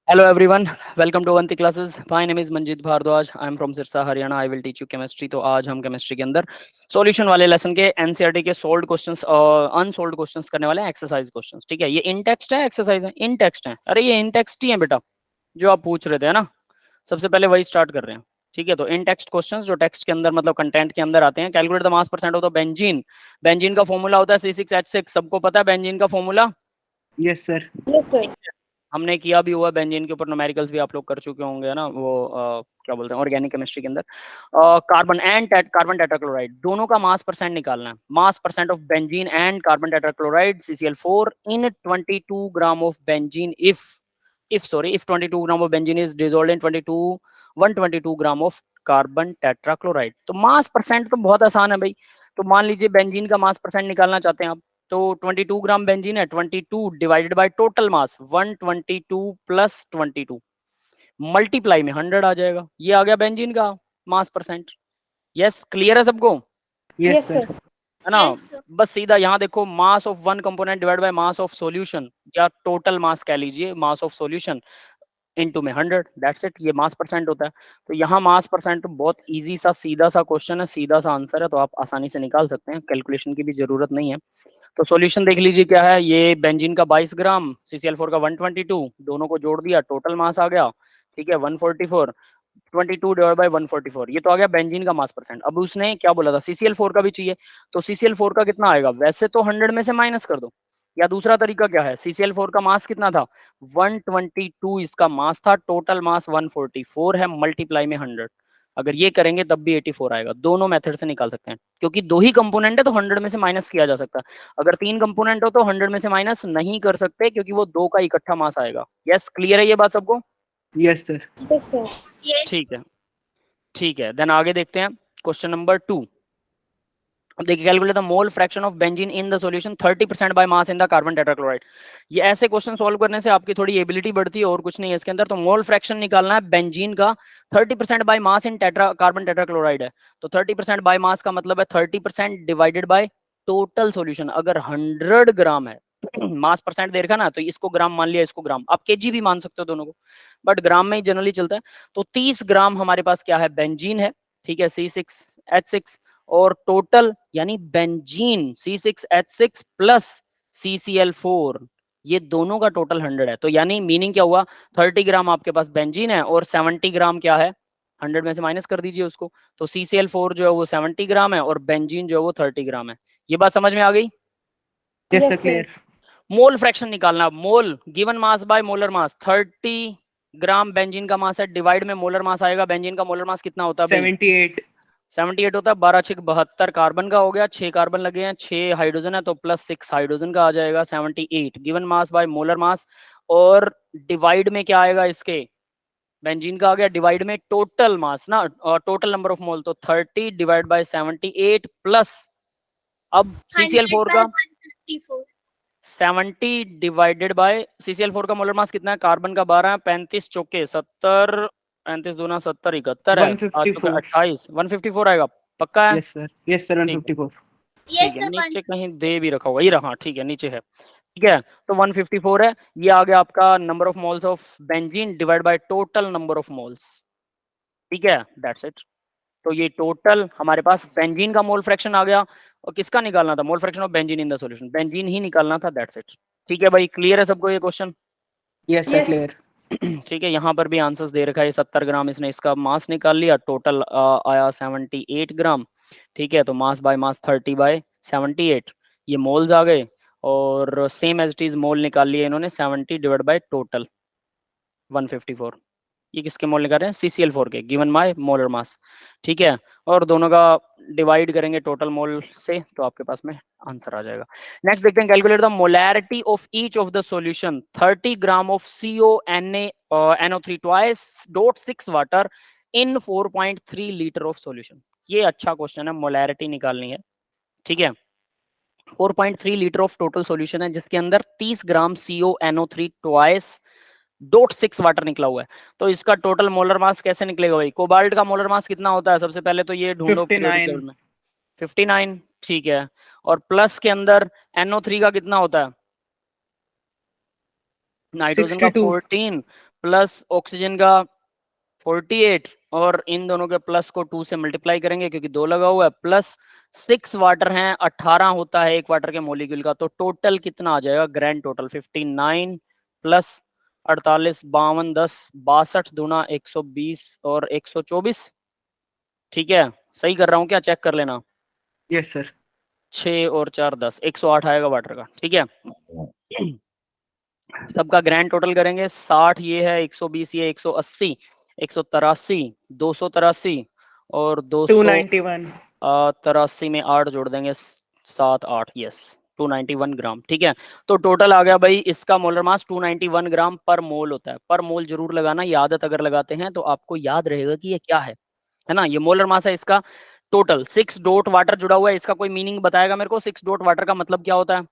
Hello everyone, welcome to Avanti classes. My name is Manjit Bhardwaj. I am from Sirsa, Haryana. I will teach you chemistry. तो आज हम chemistry के अंदर solution वाले lesson के NCERT के solved questions और अनसोल्व्ड क्वेश्चंस करने वाले हैं, एक्सरसाइज क्वेश्चंस। ठीक है, ये इन टेक्स्ट है, एक्सरसाइज है, इन टेक्स्ट है। अरे ये इन टेक्स्ट ही है बेटा, जो आप पूछ रहे थे, है ना। सबसे पहले वही स्टार्ट कर रहे हैं। ठीक है, तो इन टेक्स्ट क्वेश्चंस जो टेक्स्ट के अंदर मतलब कंटेंट के अंदर आते हैं। Calculate the mass percent of the benzene. Benzene का फॉर्मूला होता है C6H6। सबको पता है बेंजीन का फॉर्मूला? Yes sir. हमने किया भी हुआ बेंजीन के ऊपर, न्यूमेरिकल्स भी आप लोग कर चुके होंगे, है ना। वो क्या बोलते हैं, ऑर्गेनिक केमिस्ट्री के अंदर। कार्बन एंड कार्बन टेट्राक्लोराइड दोनों का मास परसेंट निकालना है। मास percent of benzene and carbon tetrachloride CCl4 in 22 gram of benzene if 22 gram of benzene is dissolved in 122 gram of carbon tetrachloride. तो मास परसेंट तो बहुत आसान है भाई। तो मान लीजिए बेंजीन का मास परसेंट निकालना चाहते हैं आप, तो 22 ग्राम बेंजीन है, 22 divided by total mass 122 plus 22 multiply में 100 आ जाएगा। ये आ गया बेंजीन का मास परसेंट। यस, क्लियर है सबको? Yes sir. है ना। बस सीधा यहाँ देखो, mass of one component divide by mass of solution, या टोटल मास कह लीजिए, मास ऑफ सॉल्यूशन इनटू में 100, दैट्स इट। ये मास परसेंट होता है। तो यहाँ मास परसेंट तो बहुत इजी सा सीधा सा क्वेश्चन है, सीधा सा आंसर है, तो आप आसानी से निकाल सकते हैं, कैलकुलेशन की भी जरूरत नहीं है। तो सॉल्यूशन देख लीजिए क्या है। ये बेंजीन का 22 ग्राम, CCl4 का 122, दोनों को जोड़ दिया, टोटल मास आ गया। ठीक है, 144, 22 डिवाइड बाय 144, ये तो आ गया बेंजीन का मास परसेंट। अब उसने क्या बोला था, CCl4 का भी चाहिए, तो CCl4 का कितना आएगा? वैसे तो 100 में से माइनस कर दो, या दूसरा तरीका क्या है, CCl4 का मास कितना था? 122 इसका मास था, टोटल मास 144 है, मल्टीप्लाई में 100। अगर ये करेंगे तब भी 84 आएगा। दोनों मेथड से निकाल सकते हैं, क्योंकि दो ही कंपोनेंट है तो 100 में से माइनस किया जा सकता है। अगर तीन कंपोनेंट हो तो 100 में से माइनस नहीं कर सकते, क्योंकि वो दो का इकट्ठा मास आएगा। यस, क्लियर है ये बात सबको? Yes sir. ठीक है, ठीक है। देन आगे देखते हैं, क्वेश्चन नंबर 2। अब देखिए, calculate the mole fraction of benzene in the solution 30% by mass in the carbon tetrachloride. ये ऐसे क्वेश्चन सॉल्व करने से आपकी थोड़ी एबिलिटी बढ़ती है, और कुछ नहीं है इसके अंदर। तो मोल फ्रैक्शन निकालना है बेंजीन का, 30% by mass in carbon tetrachloride है। तो 30% बाय मास का मतलब है 30% डिवाइडेड बाय टोटल सॉल्यूशन। अगर 100 ग्राम है मास परसेंट दे रखा ना, तो इसको ग्राम मान लिया, इसको ग्राम, आप केजी भी मान सकते हो दोनों को, बट ग्राम में ही जनरली चलता है। तो 30 ग्राम हमारे पास क्या है, बेंजीन है। ठीक है, C6H6, और टोटल यानी बेंजीन C6H6 प्लस CCl4, ये दोनों का टोटल 100 है। तो यानी मीनिंग क्या हुआ, 30 ग्राम आपके पास बेंजीन है और 70 ग्राम क्या है, 100 में से माइनस कर दीजिए उसको। तो CCl4 जो है वो 70 ग्राम है, और बेंजीन जो है वो 30 ग्राम है। ये बात समझ में आ गई? Yes sir, clear. Mole fraction निकालना। Mole given mass by molar mass, 30 gram benzene का मास है, डिवाइड में मोलर मास आएगा। बेंजीन का मोलर मास कितना होता है भाई? 78। 78 होता है। 12 6 72 कार्बन का हो गया, 6 कार्बन लगे हैं, 6 हाइड्रोजन है, तो प्लस 6 हाइड्रोजन का आ जाएगा 78 गिवन मास बाय मोलर मास। और डिवाइड में क्या आएगा इसके, बेंजीन का आ गया, डिवाइड में टोटल मास ना, और टोटल नंबर ऑफ मोल, तो 30 डिवाइड बाय 78 प्लस, अब CCl4 का 70 डिवाइडेड बाय CCl4 का मोलर मास कितना है, कार्बन का 12 है, 35 चौके 70, 35 दूना 70, 71 है, 7 चौके 154। 28, 154 आएगा, पक्का है? यस सर, यस सर, ठीक है, 154। ठीक है, नीचे कहीं दे भी रखा होगा, ये रहा, ठीक है, नीचे है। ठीक है, तो 154 है, ये आ गया आपका number of moles of benzene divide by total number of moles. ठीक है, दैट्स इट। तो ये टोटल हमारे पास बेंजीन का मोल फ्रैक्शन आ गया, और किसका निकालना था, mole fraction of benzene in the solution, benzene ही निकालना था, दैट्स इट। ठीक है भाई, क्लियर है सबको ये क्वेश्चन? Yes sir, clear. ठीक है, यहाँ पर भी आंसर्स दे रखा है, 70 ग्राम इसने इसका मास निकाल लिया, टोटल आया 78 ग्राम। ठीक है, तो मास बाय मास 30 बाय 78, ये मोल्स आ गए, और same as it is mole निकाल लिए इन्होंने, 70 डिवाइड बाय टोटल 154। ये किसके मोल निकाल रहे हैं, CCl4 के, गिवन माय मोलर मास। ठीक है, और दोनों का डिवाइड करेंगे टोटल मोल से, तो आपके पास में आंसर आ जाएगा। नेक्स्ट देखते हैं, calculate the molarity of each of the solution 30 gram of CONO3 twice dot 6 water in 4.3 litre of solution. ये अच्छा क्वेश्चन है, मोलैरिटी निकालनी है। ठीक है, 4.3 लीटर ऑफ टोटल सॉल्यूशन है, जिसके अंदर 30 ग्राम CONO3 ट्वाइस डॉट 6 वाटर निकला हुआ है। तो इसका टोटल मोलर मास कैसे निकलेगा भाई? कोबाल्ट का मोलर मास कितना होता है, सबसे पहले तो ये ढूंढो पीरियोडिक 59। टेबल में। 59, ठीक है। और प्लस के अंदर NO3 का कितना होता है, नाइट्रोजन का 62। 14, प्लस ऑक्सीजन का 48 और इन दोनों के प्लस को 2 से मल्टीप्लाई करेंगे क्योंकि 2 लगा हुआ है, प्लस 6 वाटर हैं, 18 होता है एक वाटर के मॉलिक्यूल का, तो टोटल कितना आ जाएगा ग्रैंड टोटल 59 प्लस 48 52 10 62 दूना 120 और 124। ठीक है, सही कर रहा हूँ क्या, चेक कर लेना। Yes sir. 6 और 4 10 108 आएगा वाटर का। ठीक है, सबका ग्रैंड टोटल करेंगे, 60 ये है, 120 ये, 180 183 283 और 291। 283 में 8 जोड़ देंगे, 7 8, यस 291 ग्राम। ठीक है, तो टोटल आ गया भाई, इसका मोलर मास 291 ग्राम पर मोल होता है। पर मोल जरूर लगाना, ये आदत अगर लगाते हैं तो आपको याद रहेगा कि ये क्या है ना। ये मोलर मास है इसका टोटल। 6 डॉट वाटर जुड़ा हुआ है, इसका कोई मीनिंग बताएगा मेरे को, 6 डॉट वाटर का मतलब क्या होता है?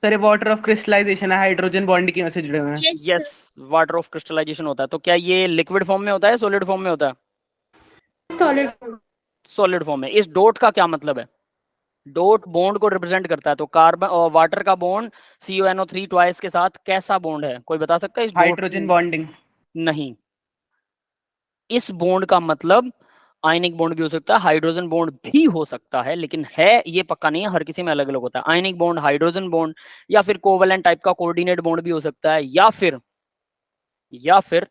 सर ये वाटर ऑफ क्रिस्टलाइजेशन है, हाइड्रोजन बॉन्ड की वजह से जुड़े हुए हैं। यस, वाटर ऑफ क्रिस्टलाइजेशन होता है। तो क्या ये लिक्विड फॉर्म में होता है, सॉलिड फॉर्म में होता है? सॉलिड। सॉलिड फॉर्म में। इस डॉट का क्या मतलब है? डॉट बॉन्ड को रिप्रेजेंट करता है। तो कार्बन और वाटर का बॉन्ड CuNO3 ट्वाइस के साथ कैसा बॉन्ड है, कोई बता सकता है इस डॉट? Hydrogen bonding. नहीं, इस बॉन्ड का मतलब आयनिक बॉन्ड भी हो सकता है, हाइड्रोजन बॉन्ड भी हो सकता है, लेकिन है ये पक्का नहीं है, हर किसी में अलग अलग होता है। आयनिक बॉन्ड, हाइड्रोजन बॉन्ड, या फिर कोवेलेंट टाइप का कोऑर्डिनेट बॉन्ड भी हो सकता है, या फिर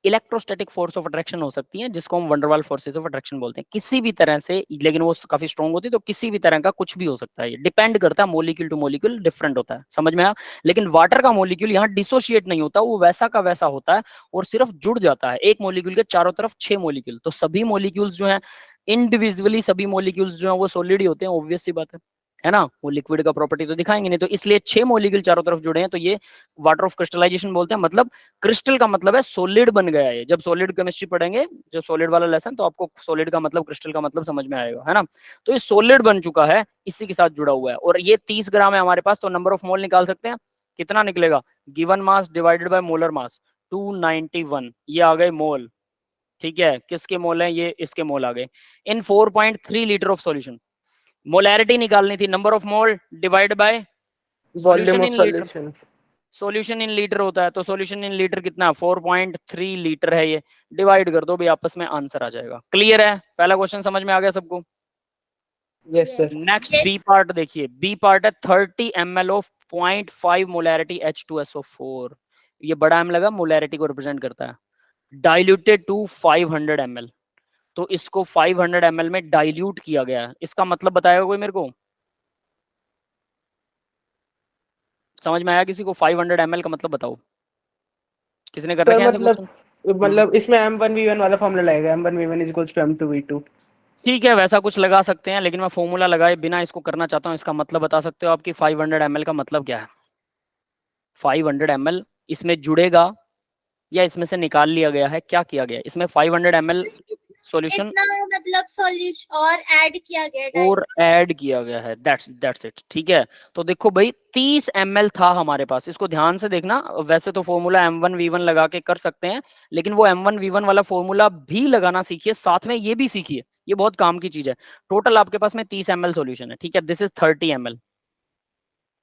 इलेक्ट्रोस्टैटिक फोर्स ऑफ अट्रैक्शन हो सकती है, जिसको हम वंडरवाल फोर्सेस ऑफ अट्रैक्शन बोलते हैं। किसी भी तरह से, लेकिन वो काफी स्ट्रॉन्ग होती है, तो किसी भी तरह का कुछ भी हो सकता है। ये डिपेंड करता है, मोलिक्यूल टू मोलिक्यूल डिफरेंट होता है, समझ में आया। लेकिन वाटर का मोलिक्यूल यहाँ डिसोशिएट नहीं होता, वो वैसा का वैसा होता है और सिर्फ जुड़ जाता है। एक मोलिक्यूल के चारों तरफ 6 मोलिक्यूल, तो सभी मोलिक्यूल्स जो है इंडिविजुअली, सभी मोलिक्यूल्स जो है वो सॉलिड ही होते हैं, ऑब्वियस सी बात है ना। वो लिक्विड का प्रॉपर्टी तो दिखाएंगे नहीं, तो इसलिए 6 मोलिक्यूल चारों तरफ जुड़े हैं, तो ये वाटर ऑफ क्रिस्टलाइजेशन बोलते हैं। मतलब क्रिस्टल का मतलब है सॉलिड बन गया है। जब सॉलिड केमिस्ट्री पढ़ेंगे, जो सॉलिड वाला लेसन, तो आपको सॉलिड का मतलब, क्रिस्टल का मतलब समझ में आएगा, है ना। तो ये सॉलिड बन चुका है, इसी के साथ जुड़ा हुआ है, और ये 30 ग्राम है हमारे पास। तो नंबर ऑफ मोल निकाल सकते हैं, कितना निकलेगा, given mass divided by molar मास 291, ये आ गए मोल। ठीक है, किसके मोल है ये, इसके मोल आ गए इन 4.3 लीटर ऑफ सॉल्यूशन। मोलैरिटी निकालनी थी, number of mole divide by volume solution of in litre. Solution. Solution in litre होता है, तो सॉल्यूशन इन लीटर कितना है, 4.3 लीटर है। ये डिवाइड कर दो भी, आपस में आंसर आ जाएगा। क्लियर है, पहला क्वेश्चन समझ में आ गया सबको? Yes sir. Next B part देखिए, बी पार्ट है 30 ml ऑफ 0.5 मोलैरिटी H2SO4। ये बड़ा एम लगा, मोलैरिटी को रिप्रेजेंट करता है। डाइल्यूटेड टू 500 ml, तो इसको 500 ml में डाइल्यूट किया गया है। इसका मतलब बताएगा कोई मेरे को, समझ में आया किसी को? 500 ml का मतलब बताओ, किसने कर सर रखे हैं ऐसे क्वेश्चन? मतलब इसमें M1V1 वाला फॉर्मूला लगेगा, M1V1 is equals to M2V2। ठीक है, वैसा कुछ लगा सकते हैं, लेकिन मैं फॉर्मूला लगाए बिना इसको करना चाहता हूँ। इसका मतलब बता सकते हो आपकी 500 ml का मतलब क्या है? 500 ml इसमें जुड़ेगा या इसमें से निकाल लिया गया है, क्या किया गया है इसमें? 500 ml सॉल्यूशन इतना मतलब सॉल्यूशन और ऐड किया गया, और ऐड किया गया है, दैट्स इट। ठीक है, तो देखो भाई 30 ml था हमारे पास, इसको ध्यान से देखना। वैसे तो फॉर्मूला M1V1 लगा के कर सकते हैं, लेकिन वो M1V1 वाला फॉर्मूला भी लगाना सीखिए, साथ में ये भी सीखिए, ये बहुत काम की चीज है। टोटल आपके पास में 30 ml सॉल्यूशन है, ठीक है, दिस इज 30 ml।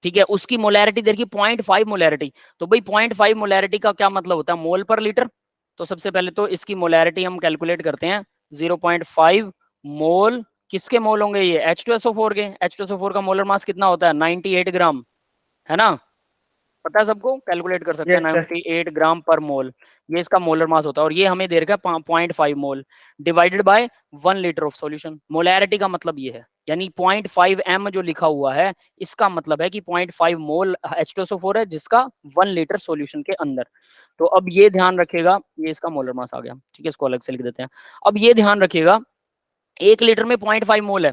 ठीक है, उसकी मोलैरिटी देखिए 0.5 मोलैरिटी। तो भाई 0.5 मोलैरिटी का क्या मतलब होता है, मोल पर लीटर। तो सबसे पहले तो इसकी मोलैरिटी हम कैलकुलेट करते हैं, 0.5 मोल। किसके मोल होंगे ये, H2SO4 के। H2SO4 का मोलर मास कितना होता है, 98 ग्राम, है ना। पता है सबको, कैलकुलेट कर सकते हैं, यस सर। 98 ग्राम पर मोल, ये इसका मोलर मास होता है। और ये हमें दे रखा है 0.5 मोल divided bye 1 litre of solution. Molarity का मतलब ये है, यानी 0.5 m जो लिखा हुआ है, इसका मतलब है कि 0.5 मोल H2SO4 है, जिसका 1 लीटर सॉल्यूशन के अंदर। तो अब ये ध्यान रखिएगा, ये इसका मोलर मास आ गया, ठीक है, इसको अलग से लिख देते हैं। अब ये ध्यान रखिएगा, 1 लीटर में 0.5 मोल है,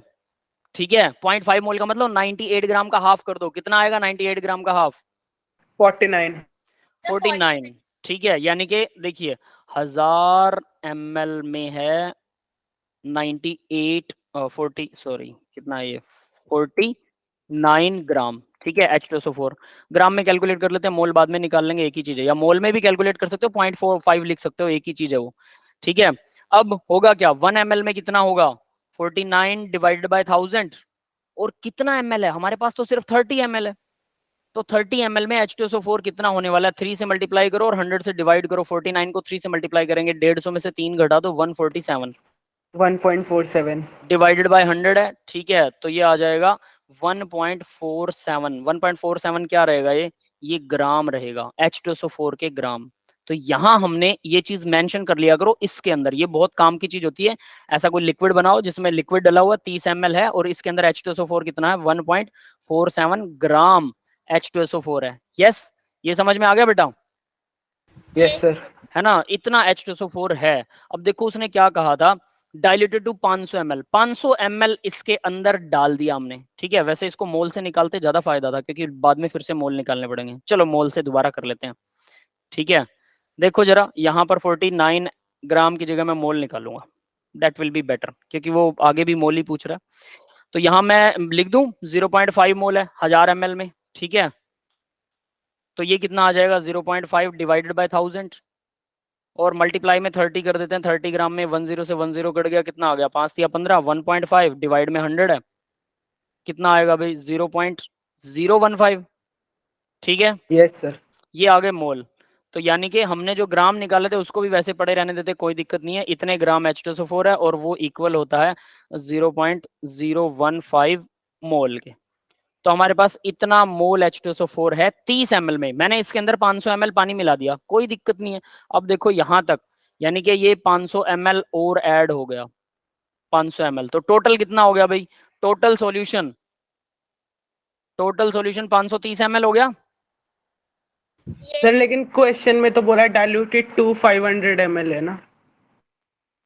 ठीक है। 0.5 मोल का मतलब 98 ग्राम का हाफ कर दो, कितना आएगा 98 ग्राम का हाफ? 49। 49। ठीक है, यानी कि देखिए 1000 ml में है 98 40 सॉरी कितना है ये 49 ग्राम। ठीक है, H2SO4 ग्राम में कैलकुलेट कर लेते हैं, मोल बाद में निकाल लेंगे, एक ही चीज है। या मोल में भी कैलकुलेट कर सकते हो, 0.45 लिख सकते हो, एक ही चीज है वो। ठीक है, अब होगा क्या, 1 ml में कितना होगा, 49 डिवाइडेड बाय 1000। और कितना ml है हमारे पास, तो सिर्फ 30 ml है, तो 30 ml में H2SO4 कितना होने वाला है? 3 से मल्टीप्लाई करो और 100 से डिवाइड करो। 49 को 3 से मल्टीप्लाई करेंगे, 150 में से 3 घटा दो, 147 1.47 डिवाइडेड बाय 100 है, ठीक है, तो ये आ जाएगा 1.47। 1.47 क्या रहेगा? ये ग्राम रहेगा, H2SO4 के ग्राम। तो यहाँ हमने ये चीज मेंशन कर लिया करो इसके अंदर, ये बहुत काम की चीज होती है। ऐसा कोई लिक्विड बनाओ जिसमें लिक्विड डला हुआ 30 ml है और इसके अंदर H2SO4 कितना है? 1.47 ग्राम H2SO4 है। यस, ये समझ में आ गया बेटा? Yes sir. है ना, इतना H2SO4 है। अब देखो उसने क्या कहा था, डाइल्यूटेड टू 500 ml। 500 ml इसके अंदर डाल दिया हमने, ठीक है। वैसे इसको मोल से निकालते ज्यादा फायदा था, क्योंकि बाद में फिर से मोल निकालने पड़ेंगे। चलो मोल से दोबारा कर लेते हैं, ठीक है। देखो जरा, यहाँ पर 49 ग्राम की जगह मैं मोल निकालूंगा, दैट विल बी बेटर, क्योंकि वो आगे भी मोल ही पूछ रहा है। तो यहाँ मैं लिख दूं 0.5 मोल है 1000 ml में, ठीक है। तो ये कितना आ जाएगा? 0.5 डिवाइडेड बाय 1000 और मल्टीप्लाई में 30 कर देते हैं। 30 ग्राम में 10 से 10 कट गया, कितना आ गया? 5 या 15। 1.5 डिवाइड में 100 है, कितना आएगा भाई? 0.015, ठीक है। Yes sir. ये आ गए मोल। तो यानी कि हमने जो ग्राम निकाले थे उसको भी वैसे पड़े रहने देते, कोई दिक्कत नहीं है। इतने ग्राम H2SO4 है और वो इक्वल होता है 0.015 मोल के। तो हमारे पास इतना मोल H2SO4 है 30 ml में। मैंने इसके अंदर 500 ml पानी मिला दिया, कोई दिक्कत नहीं है। अब देखो यहां तक, यानी कि ये 500 ml और ऐड हो गया, 500 ml। तो टोटल कितना हो गया भाई? टोटल सॉल्यूशन 530 ml हो गया। सर लेकिन क्वेश्चन में तो बोला डाइल्यूटेड टू 500 ml है ना,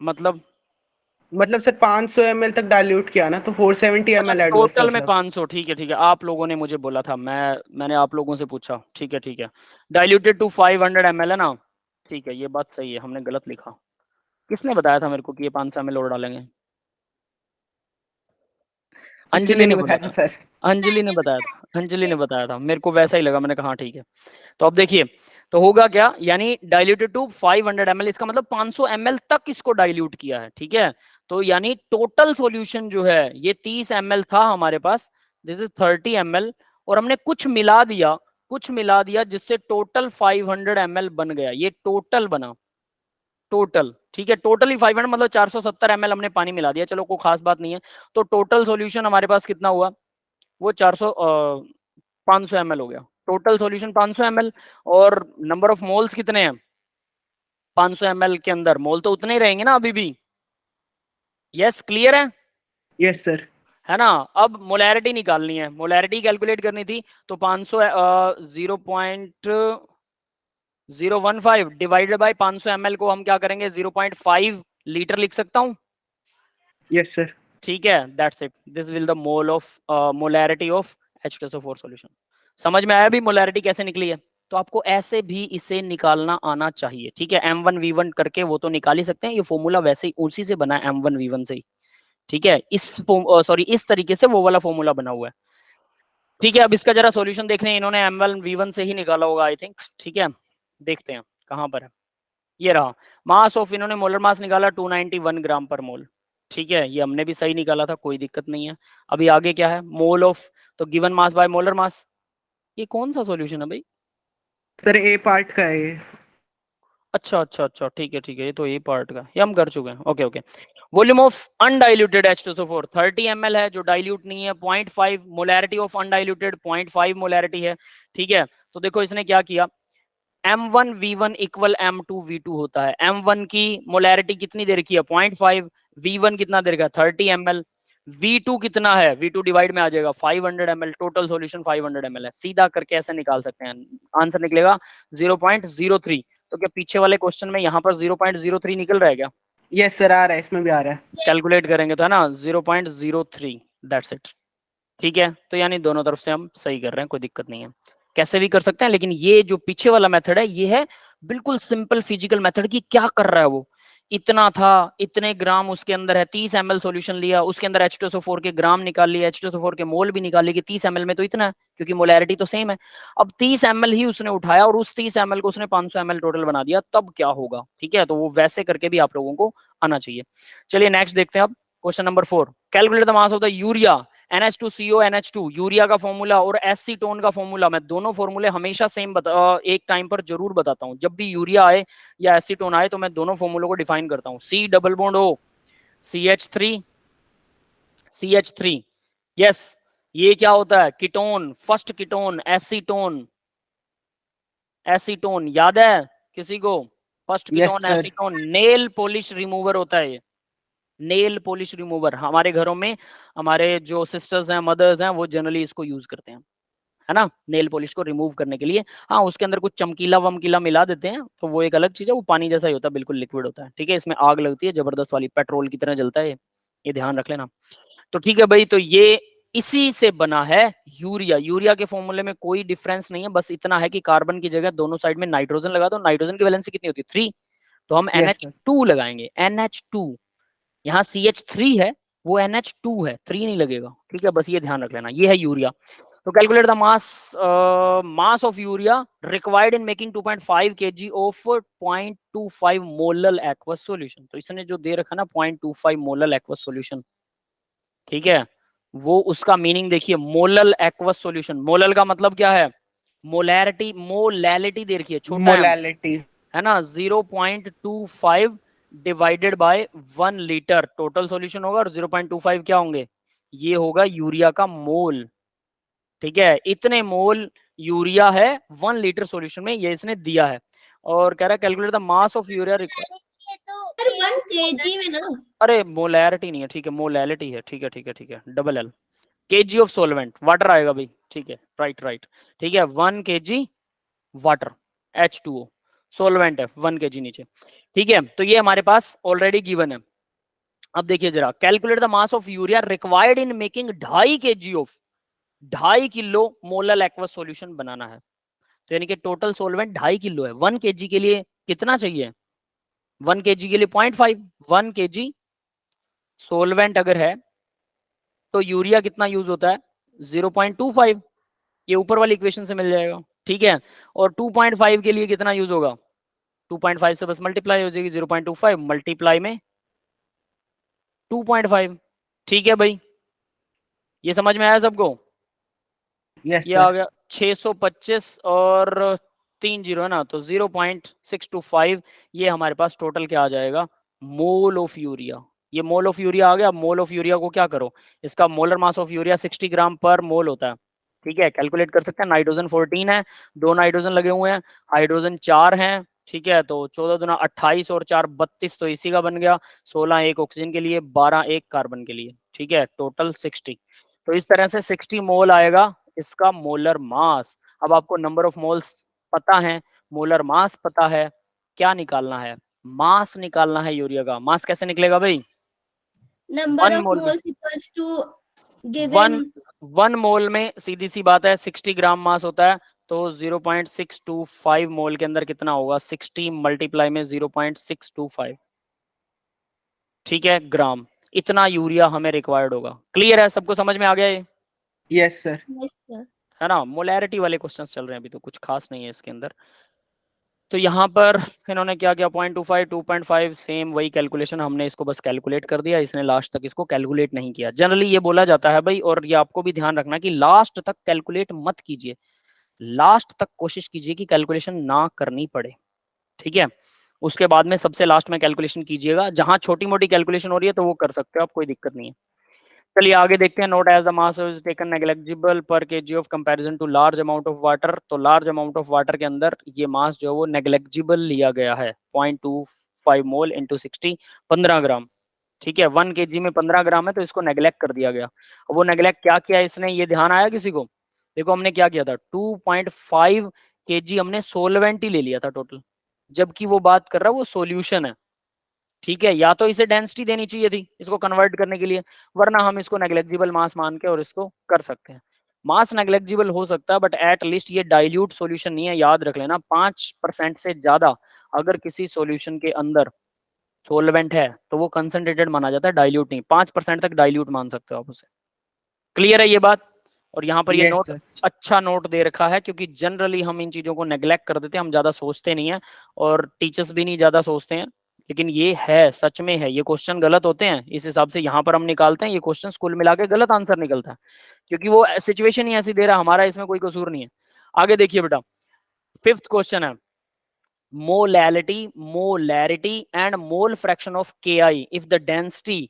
मतलब सर 500 ml तक डाइल्यूट किया ना, तो 470 अच्छा, ml ऐड हुआ इसका टोटल में मतलब। 500, ठीक है ठीक है। आप लोगों ने मुझे बोला था, मैंने आप लोगों से पूछा, ठीक है ठीक है। डाइल्यूटेड टू 500 ml है ना, ठीक है, ये बात सही है, हमने गलत लिखा। किसने बताया था मेरे को कि ये 500 ml और डालेंगे? किसी अंजलि ने ने नहीं बोला बताया था, था सर। अंजलि ने मैंने बताया बताया। था, अंजलि ने Yes. बताया था, मेरे को वैसा ही लगा, मैंने कहा हाँ ठीक है। तो अब देखिए, तो होगा क्या, यानी डाइल्यूटेड टू 500 ml, इसका मतलब 500 ml तक इसको डाइल्यूट किया है, ठीक है। तो यानी टोटल सॉल्यूशन जो है ये 30 ml था हमारे पास, दिस इज 30 ml, और हमने कुछ मिला दिया, जिससे टोटल 500 ml बन गया। ये टोटल बना, टोटल, ठीक है। टोटली 500 मतलब 470 ml हमने पानी मिला दिया, चलो कोई खास बात नहीं है। तो टोटल सॉल्यूशन हमारे पास कितना हुआ? वो 500 ml हो गया। टोटल सॉल्यूशन 500 ml, और नंबर ऑफ मोल्स कितने हैं 500 ml के अंदर? मोल तो उतने ही रहेंगे ना अभी भी। यस, क्लियर है? Yes sir. है ना। अब मोलैरिटी निकालनी है, मोलैरिटी कैलकुलेट करनी थी। तो 500 0.015 डिवाइडेड बाय 500 ml को हम क्या करेंगे? 0.5 लीटर लिख सकता हूँ, यस सर। ठीक है। That's it, this will the mole of molarity of H2SO4 solution. समझ में आया भी मोलैरिटी कैसे निकली है? तो आपको ऐसे भी इसे निकालना आना चाहिए, ठीक है। M1V1 करके वो तो निकाल ही सकते हैं, ये फॉर्मूला वैसे ही उसी से बना है, M1V1 से ही, ठीक है। इस तरीके से वो वाला फॉर्मूला बना हुआ है, ठीक है। अब इसका जरा सॉल्यूशन देख रहे हैं, इन्होंने M1V1 से ही निकाला होगा आई थिंक, ठीक है। देखते हैं कहां पर है, ये रहा। मास ऑफ, इन्होंने मोलर मास निकाला 291 ग्राम पर मोल, ठीक है। ये हमने भी सही निकाला था, कोई दिक्कत नहीं है। अभी आगे क्या है? मोल ऑफ, तो गिवन मास बाय मोलर मास। ये कौन सा सॉल्यूशन है भाई? सर ए पार्ट का है ये। अच्छा अच्छा अच्छा, ठीक है ठीक है, ये तो ए पार्ट का, ये हम कर चुके हैं। Okay okay. Volume of undiluted H2SO4 30 ml है, जो डाइल्यूट नहीं है। 0.5 मोलैरिटी ऑफ अनडाइल्यूटेड, 0.5 मोलैरिटी है, ठीक है। तो देखो इसने क्या किया, M1V1 इक्वल M2V2 होता है। M1 की मोलैरिटी कितनी दे रखी है? 0.5। V1 कितना दे रखा है? 30 ml। V2 कितना है? V2 डिवाइड में आ जाएगा 500 ml। टोटल सॉल्यूशन 500 ml है, सीधा करके ऐसे निकाल सकते हैं, आंसर निकलेगा 0.03। तो क्या पीछे वाले क्वेश्चन में यहाँ पर 0.03 निकल रहा है क्या? यस सर, आ रहा है, इसमें भी आ रहा है। कैलकुलेट करेंगे तो है ना 0.03, दैट्स इट, ठीक है। तो यानी दोनों तरफ से हम सही कर रहे हैं, कोई दिक्कत नहीं है, कैसे भी कर सकते हैं। लेकिन ये जो पीछे वाला मेथड है, ये है बिल्कुल सिंपल फिजिकल मेथड की। क्या कर रहा है वो, इतना था, इतने ग्राम उसके अंदर है, 30 ml सॉल्यूशन लिया, उसके अंदर H2SO4 के ग्राम निकाल लिए, H2SO4 के मोल भी निकाल लिए कि 30 ml में तो इतना है, क्योंकि मोलैरिटी तो सेम है। अब 30 ml ही उसने उठाया और उस 30 ml को उसने 500 ml टोटल बना दिया, तब क्या होगा, ठीक है। तो वो वैसे करके भी आप लोगों को आना चाहिए। चलिए नेक्स्ट देखते हैं अब, question number 4। Calculate the mass of the urea NH2CO NH2 urea का फॉर्मूला और एसीटोन का फॉर्मूला, मैं दोनों फॉर्मूले हमेशा सेम एक टाइम पर जरूर बताता हूँ। जब भी यूरिया आए या एसीटोन आए तो मैं दोनों फॉर्मूलों को डिफाइन करता हूँ। C double bond O CH3 yes, ये क्या होता है? Ketone, first ketone acetone. Acetone याद है किसी को? First ketone sir. Acetone. Nail polish remover होता है ये, नेल पॉलिश रिमूवर। हमारे घरों में हमारे जो सिस्टर्स हैं, मदर्स हैं, वो जनरली इसको यूज करते हैं, है ना, नेल पॉलिश को रिमूव करने के लिए। हाँ, उसके अंदर कुछ चमकीला वमकीला मिला देते हैं तो वो एक अलग चीज है, वो पानी जैसा ही होता है, बिल्कुल लिक्विड होता है। ठीक है, इसमें आग लगती है जबरदस्त वाली, पेट्रोल की तरह जलता है ये ध्यान रख लेना। तो ठीक है भाई, तो ये इसी से बना है यूरिया। यूरिया के फॉर्मूले में कोई डिफरेंस नहीं है, बस इतना है कि कार्बन की जगह दोनों साइड में नाइट्रोजन लगा दो। नाइट्रोजन की वैलेंसी कितनी होती है? 3, तो हम Yes, sir. NH2 लगाएंगे। NH2, यहाँ CH3 है, वो NH2 है, 3 नहीं लगेगा। ठीक है, बस ये ध्यान रख लेना, ये है यूरिया। तो calculate the mass of urea required in making 2.5 kg of 0.25 molal aqueous solution. तो इसने जो दे रखा ना 0.25 मोलल एक्वस सॉल्यूशन, ठीक है, वो उसका मीनिंग देखिए, मोलल एक्वस सॉल्यूशन। मोलल का मतलब क्या है? मोलैरिटी, मोलैलिटी दे रखी है, छोटा Molality. है ना, 0.25 divided by 1 litre total solution होगा, और 0.25 क्या होंगे? ये होगा यूरिया का मोल। ठीक है, इतने मोल यूरिया है 1 लीटर सॉल्यूशन में, ये इसने दिया है। और कह रहा है calculate the mass of urea required. ये तो 1 kg में ना। अरे मोलैरिटी नहीं है, ठीक है, मोलैलिटी है, ठीक है ठीक है ठीक है, double L. KG of solvent, water आएगा भाई, ठीक है, राइट राइट, ठीक है, 1 kg वाटर, H2O सोलवेंट है 1 kg नीचे। ठीक है, तो ये हमारे पास ऑलरेडी गिवन है। अब देखिए जरा, calculate the mass of urea required in making 2.5 kg of, 2.5 kilo molal aqueous solution बनाना है। तो यानी कि टोटल सोलवेंट 2.5 किलो है। 1 kg के लिए कितना चाहिए? 1 kg के लिए 0.5, 1 kg सोलवेंट अगर है तो यूरिया कितना यूज होता है? 0.25, ये ऊपर वाली इक्वेशन से मिल जाएगा। ठीक है, और 2.5 के लिए कितना यूज होगा? 2.5 से बस मल्टीप्लाई हो जाएगी, 0.25 मल्टीप्लाई में 2.5। ठीक है भाई, ये समझ में आया सबको? Yes, ये आ sir. गया 625 और 3 जीरो है ना, तो 0.625 ये हमारे पास टोटल क्या आ जाएगा? मोल ऑफ यूरिया। ये मोल ऑफ यूरिया आ गया। मोल ऑफ यूरिया को क्या करो, इसका मोलर मास ऑफ यूरिया 60 ग्राम पर मोल होता है। ठीक है, कैलकुलेट कर सकते हैं। नाइट्रोजन 14 है, 2 नाइट्रोजन लगे हुए हैं, हाइड्रोजन 4 हैं। ठीक है, तो 14 दूना 28 और 4 32, तो इसी का बन गया। 16 एक ऑक्सीजन के लिए, 12 एक कार्बन के लिए। ठीक है, टोटल 60। तो इस तरह से 60 मोल आएगा इसका मोलर मास। अब आपको नंबर ऑफ मोल्स पता है, मोलर मास पता है, क्या निकालना है? मास निकालना है यूरिया का। मास कैसे निकलेगा भाई? Number 1 of मोल में moles equals to one given 1 मोल में सीधी सी बात है 60 ग्राम मास होता है, तो 0.625 मोल के अंदर कितना होगा? 60 मल्टीप्लाई में 0.625, ठीक है, ग्राम। इतना यूरिया हमें रिक्वायर्ड होगा। क्लियर है? सबको समझ में आ गया ये? Yes, sir. yes sir. है ना, मोलैरिटी वाले क्वेश्चंस चल रहे हैं अभी, तो कुछ खास नहीं है इसके अंदर। तो यहाँ पर इन्होंने क्या किया, 0.25 2.5 सेम वही कैलकुलेशन, हमने इसको बस कैलकुलेट कर दिया, इसने लास्ट तक इसको कैलकुलेट नहीं किया। जनरली ये बोला जाता है भाई, और ये आपको भी ध्यान रखना कि लास्ट तक कैलकुलेट मत कीजिए, लास्ट तक कोशिश कीजिए कि कैलकुलेशन ना करनी पड़े। ठीक है, उसके बाद में सबसे लास्ट में कैलकुलेशन कीजिएगा। जहां छोटी मोटी कैलकुलेशन हो रही है तो वो कर सकते हो आप, कोई दिक्कत नहीं है। चलिए आगे देखते हैं। Note as the mass is taken negligible पर kg of comparison to large amount of water. तो लार्ज अमाउंट ऑफ वाटर के अंदर ये मास जो है वो नेग्लेजिबल लिया गया है, 0.25 मोल इंटू 60, 15 ग्राम। ठीक है, 1 kg में 15 ग्राम है, तो इसको नेग्लेक्ट कर दिया गया। वो नेग्लेक्ट क्या किया इसने, ये ध्यान आया किसी को? देखो हमने क्या किया था, 2.5 kg हमने सोलवेंट ही ले लिया था टोटल, जबकि वो बात कर रहा है वो सोल्यूशन है। ठीक है, या तो इसे डेंसिटी देनी चाहिए थी इसको कन्वर्ट करने के लिए, वरना हम इसको नेग्लेक्जिबल मास मान के और इसको कर सकते हैं। मास नेग्लेक्जिबल हो सकता है, बट एट लीस्ट ये डाइल्यूट सॉल्यूशन नहीं है, याद रख लेना। 5% से ज्यादा अगर किसी सॉल्यूशन के अंदर सोलवेंट है तो वो कंसंट्रेटेड माना जाता है, डाइल्यूट नहीं। 5% तक डाइल्यूट मान सकते हो आप उसे। क्लियर है ये बात? और यहाँ पर ये Yes, नोट, sir. अच्छा नोट दे रखा है, क्योंकि जनरली हम इन चीजों को नेग्लेक्ट कर देते हैं, हम ज्यादा सोचते नहीं है, और टीचर्स भी नहीं ज्यादा सोचते हैं। लेकिन ये है, सच में है। ये क्वेश्चन गलत होते हैं, इस हिसाब से यहाँ पर हम निकालते हैं, ये क्वेश्चन कुल मिला के गलत आंसर निकलता है, क्योंकि वो सिचुएशन ही ऐसी दे रहा, हमारा इसमें कोई कसूर नहीं है। आगे देखिए बेटा, 5th क्वेश्चन है, molarity and mole fraction of Ki if the density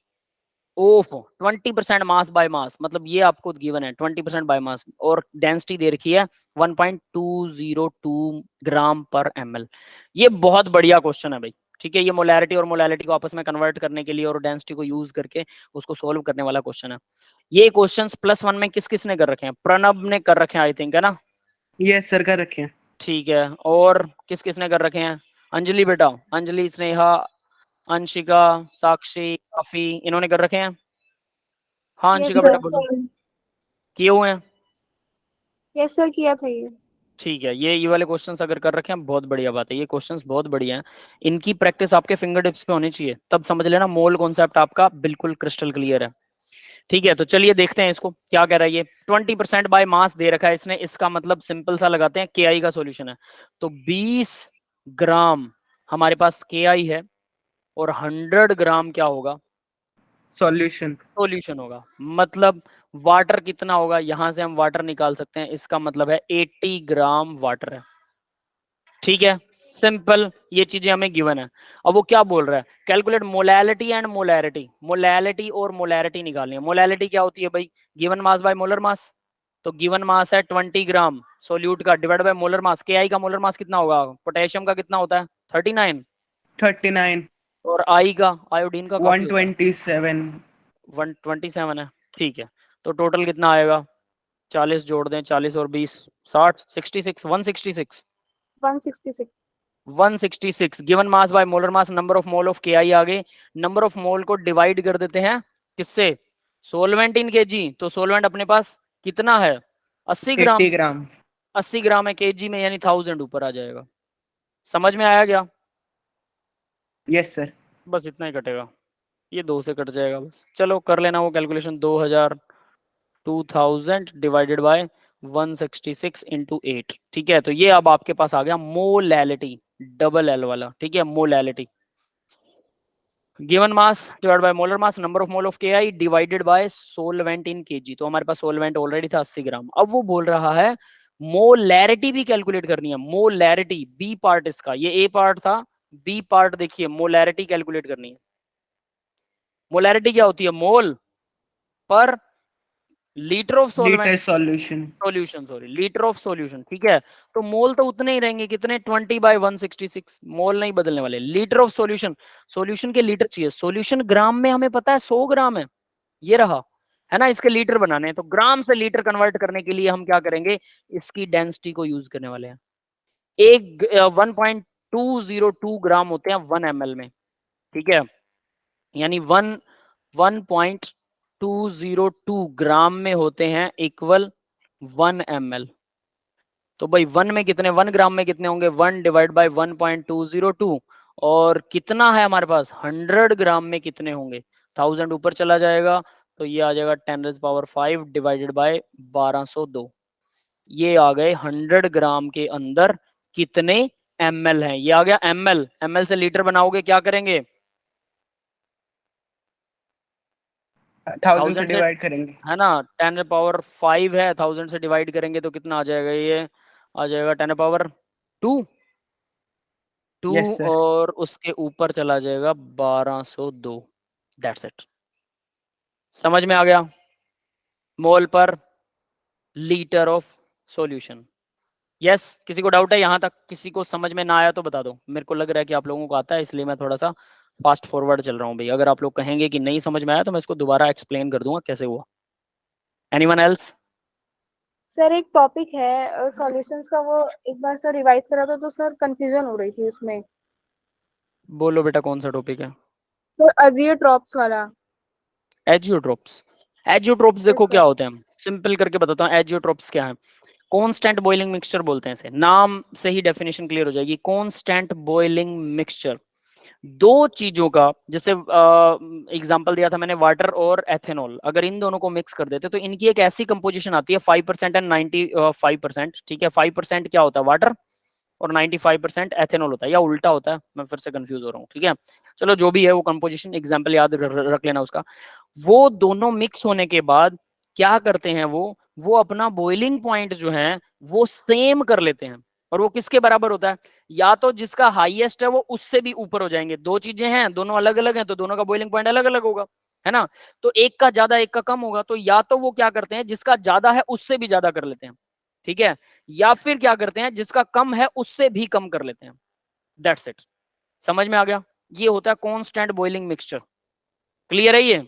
of 20% mass by mass, मतलब ये आपको गिवन है 20% by mass, और डेंसिटी दे रखी है 1.202 ग्राम पर ml। ये बहुत बढ़िया क्वेश्चन है भाई, ठीक है। ये मोलैरिटी और मोलैलिटी को आपस में कन्वर्ट करने के लिए और डेंसिटी को यूज करके उसको सोल्व करने वाला क्वेश्चन है। ये क्वेश्चंस +1 में किस किस ने कर रखे हैं? प्रणब ने कर रखे हैं आई थिंक, है ना? यस सर, कर रखे हैं। ठीक है, और किस किस ने कर रखे हैं? अंजलि बेटा, अंजलि, स्नेहा, अंशिका, साक्षी, काफी, इन्होंने कर रखे हैं। हाँ यस अंशिका बेटा सर, बोलो, किए हुए हैं? यस सर, किया था ये। ठीक है, ये वाले क्वेश्चंस अगर कर रखे हैं बहुत बढ़िया बात है, ये क्वेश्चंस बहुत बढ़िया हैं। इनकी प्रैक्टिस आपके फिंगर टिप्स पे होनी चाहिए, तब समझ लेना मोल कॉन्सेप्ट आपका बिल्कुल क्रिस्टल क्लियर है। ठीक है, तो चलिए देखते हैं इसको क्या कह रहा है ये। 20% बाय मास दे रखा है इसने, इसका मतलब सिंपल सा लगाते हैं, के आई का सॉल्यूशन है, तो 20 ग्राम हमारे पास के आई है, और 100 ग्राम क्या होगा? सॉल्यूशन। सॉल्यूशन होगा। मतलब वाटर कितना होगा? यहां से हम वाटर निकाल सकते हैं, इसका मतलब है 80 ग्राम वाटर है। ठीक है, सिंपल, ये चीजें हमें गिवन है। अब वो क्या बोल रहा है? Calculate molality and molarity. Molality और मोलैरिटी निकालनी है। मोलैलिटी क्या होती है भाई? गिवन मास बाय मोलर मास। तो गिवन मास है 20 ग्राम सोल्यूट का, डिवाइड बाय मोलर मास। के आई का मोलर मास कितना होगा? पोटेशियम का कितना होता है? 39। 39। और आई का, आयोडीन का काफी होता है, 127। 127 है। ठीक है, तो टोटल कितना आएगा? 40 जोड़ दें, 40 और 20 60, 66, 166। 166। 166 given mass by molar mass, number of mole of के आई। आगे नंबर ऑफ मोल को डिवाइड कर देते हैं किससे? Solvent in kg. तो सोलवेंट अपने पास कितना है? 80 ग्राम। 80 ग्राम। 80 ग्राम है केजी में, यानी 1000 ऊपर आ जाएगा। समझ में आया क्या? Yes sir. बस इतना ही कटेगा, ये 2 से कट जाएगा बस। चलो कर लेना वो कैलकुलेशन, 2000 डिवाइडेड बाय 166 इंटू 8। ठीक है, तो ये अब आपके पास आ गया मोलैलिटी, डबल एल वाला। ठीक है, molality, given mass divide by molar mass, number of mole of KI divided by solvent in kg. तो हमारे पास सोलवेंट ऑलरेडी था 80 ग्राम। अब वो बोल रहा है मोलैरिटी भी कैलकुलेट करनी है। मोलैरिटी बी पार्ट इसका, ये ए पार्ट था, बी पार्ट देखिए, मोलैरिटी कैलकुलेट करनी है। मोलैरिटी क्या होती है? मोल पर litre of litre solvent, solution. Solution, sorry, litre of solution. ठीक है, तो मोल तो उतने ही रहेंगे, कितने? 20 बाय 166। मोल नहीं बदलने वाले। लीटर ऑफ सॉल्यूशन, सॉल्यूशन के लीटर चाहिए। सॉल्यूशन ग्राम में हमें पता है 100 ग्राम है, ये रहा, है ना। इसके लीटर बनाने हैं, तो ग्राम से लीटर कन्वर्ट करने के लिए हम क्या करेंगे? इसकी डेंसिटी को यूज करने वाले हैं। एक 1.202 ग्राम होते हैं 1 ml में। ठीक है, यानी 1.202 ग्राम में होते हैं इक्वल 1 ml। तो भाई 1 में कितने, 1 ग्राम में कितने होंगे? 1 डिवाइड बाय 1.202, और कितना है हमारे पास? 100 ग्राम में कितने होंगे? 1000 ऊपर चला जाएगा, तो ये आ जाएगा 10⁵ डिवाइडेड बाय 1202। ये आ गए 100 ग्राम के अंदर कितने ml हैं। ये आ गया ml। ml से लीटर बनाओगे, क्या करेंगे? 1000 से 1000 से, डिवाइड करेंगे। है ना, 10⁵ है, 1000 से डिवाइड करेंगे तो कितना आ जाएगा? ये आ जाएगा 10⁻², 2 यस सर। और उसके ऊपर चला जाएगा 1202। That's it. समझ में आ गया? मोल पर लीटर ऑफ सॉल्यूशन। यस, किसी को डाउट है यहाँ तक? किसी को समझ में ना आया तो बता दो, मेरे को लग रहा है कि आप लोगों को आता है, इसलिए मैं थोड़ा सा फास्ट फॉरवर्ड चल रहा हूँ भाई। अगर आप लोग कहेंगे कि नहीं समझ में आया तो मैं इसको दोबारा एक्सप्लेन कर दूंगा कैसे हुआ। Anyone else? सर एक टॉपिक है सॉल्यूशंस का, वो एक बार सर रिवाइज करा था तो सर कंफ्यूजन हो रही थी उसमें। बोलो बेटा, कौन सा टॉपिक है? सर अजियोट्रॉप्स वाला। एजियोट्रोप्स। एजियोट्रोप्स देखो यस क्या सर। होते हैं, सिंपल करके बताता हूँ। एजियोट्रोप्स क्या है? कांस्टेंट बॉइलिंग मिक्सचर बोलते हैं इसे, नाम से ही डेफिनेशन क्लियर हो जाएगी। कांस्टेंट बॉइलिंग मिक्सचर, दो चीजों का, जैसे एग्जांपल दिया था मैंने, वाटर और एथेनॉल, अगर इन दोनों को मिक्स कर देते तो इनकी एक ऐसी कंपोजिशन आती है 5% एंड 95%। ठीक है, 5% क्या होता है? वाटर, और 95% एथेनॉल होता है, या उल्टा होता है, मैं फिर से कंफ्यूज हो रहा हूँ, ठीक है। चलो जो भी है वो कंपोजिशन एग्जांपल याद रख लेना उसका। वो दोनों मिक्स होने के बाद क्या करते हैं, वो अपना बॉइलिंग पॉइंट जो है वो सेम कर लेते हैं, और वो किसके बराबर होता है, या तो जिसका हाईएस्ट है वो उससे भी ऊपर हो जाएंगे। दो चीजें हैं, दोनों अलग अलग हैं, तो दोनों का बॉइलिंग पॉइंट अलग अलग होगा, है ना। तो एक का ज्यादा एक का कम होगा, तो या तो वो क्या करते हैं जिसका ज्यादा है उससे भी ज्यादा कर लेते हैं, ठीक है, या फिर क्या करते हैं जिसका कम है उससे भी कम कर लेते हैं। That's it. समझ में आ गया? ये होता है कांस्टेंट बॉइलिंग मिक्सचर। क्लियर है ये,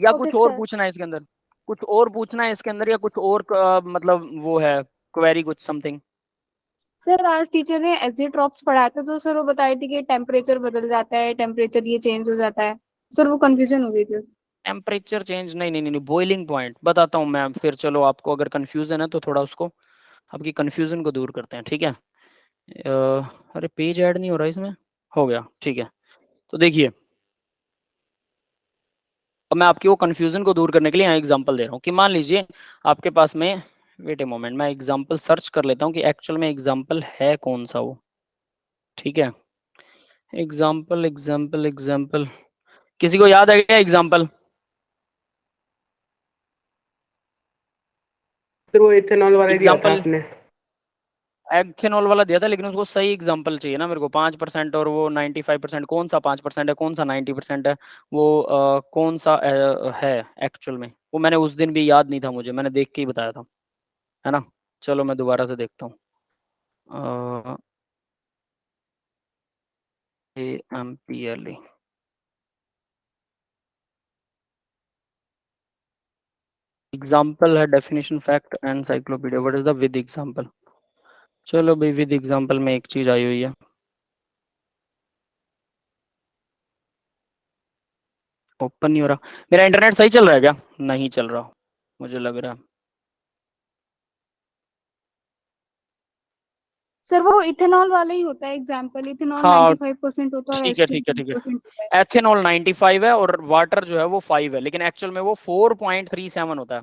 या ओके कुछ और सर। पूछना है इसके अंदर? कुछ और पूछना है इसके अंदर, या कुछ और मतलब वो है क्वेरी, कुछ समथिंग? सर आज टीचर ने एजिट्रॉप्स पढ़ाया था, तो सर वो बताई थी कि टेम्परेचर बदल जाता है, टेम्परेचर ये चेंज हो जाता है। सर वो कंफ्यूजन हो गई थी। टेम्परेचर चेंज नहीं नहीं नहीं, बॉइलिंग पॉइंट बताता हूँ मैं फिर। चलो आपको अगर कंफ्यूजन है तो थोड़ा उसको, आपकी कंफ्यूजन को दूर करते हैं, ठीक है। अरे पेज ऐड नहीं हो रहा इसमें, हो गया, ठीक है। तो देखिए, अब मैं आपकी वो कंफ्यूजन को दूर करने के लिए यहाँ एग्जांपल दे रहा हूँ कि मान लीजिए आपके पास में, वेट ए मोमेंट, मैं एग्जांपल सर्च कर लेता हूँ कि एक्चुअल में एग्जांपल है कौन सा वो, ठीक है। एग्जांपल एग्जांपल एग्जांपल, किसी को याद है क्या एग्जांपल? फिर वो इथेनॉल वाला दिया था एग्जांपल आपने। एथेनॉल वाला दिया था, लेकिन उसको सही एग्जांपल चाहिए ना मेरे को। 5% और वो 95%, कौन सा 5% है, कौन सा 90% है, वो कौन सा है एक्चुअल में? वो मैंने उस दिन भी याद नहीं था मुझे, मैंने देख के ही बताया था, है ना। चलो मैं दोबारा से देखता हूँ। AMPLE, एग्जाम्पल है definition fact encyclopedia, what is the with example. चलो भाई, विद एग्जाम्पल में एक चीज आई हुई है, ओपन नहीं हो रहा। मेरा इंटरनेट सही चल रहा है क्या? नहीं चल रहा मुझे लग रहा है। सर वो इथेनॉल वाला ही होता है एग्जाम्पल। इथेनॉल हाँ 95% होता है और ठीक है ठीक है ठीक है। H2 होता है। एथेनॉल 95 है और वाटर जो है वो 5 है, लेकिन एक्चुअल में वो 4.37 होता है,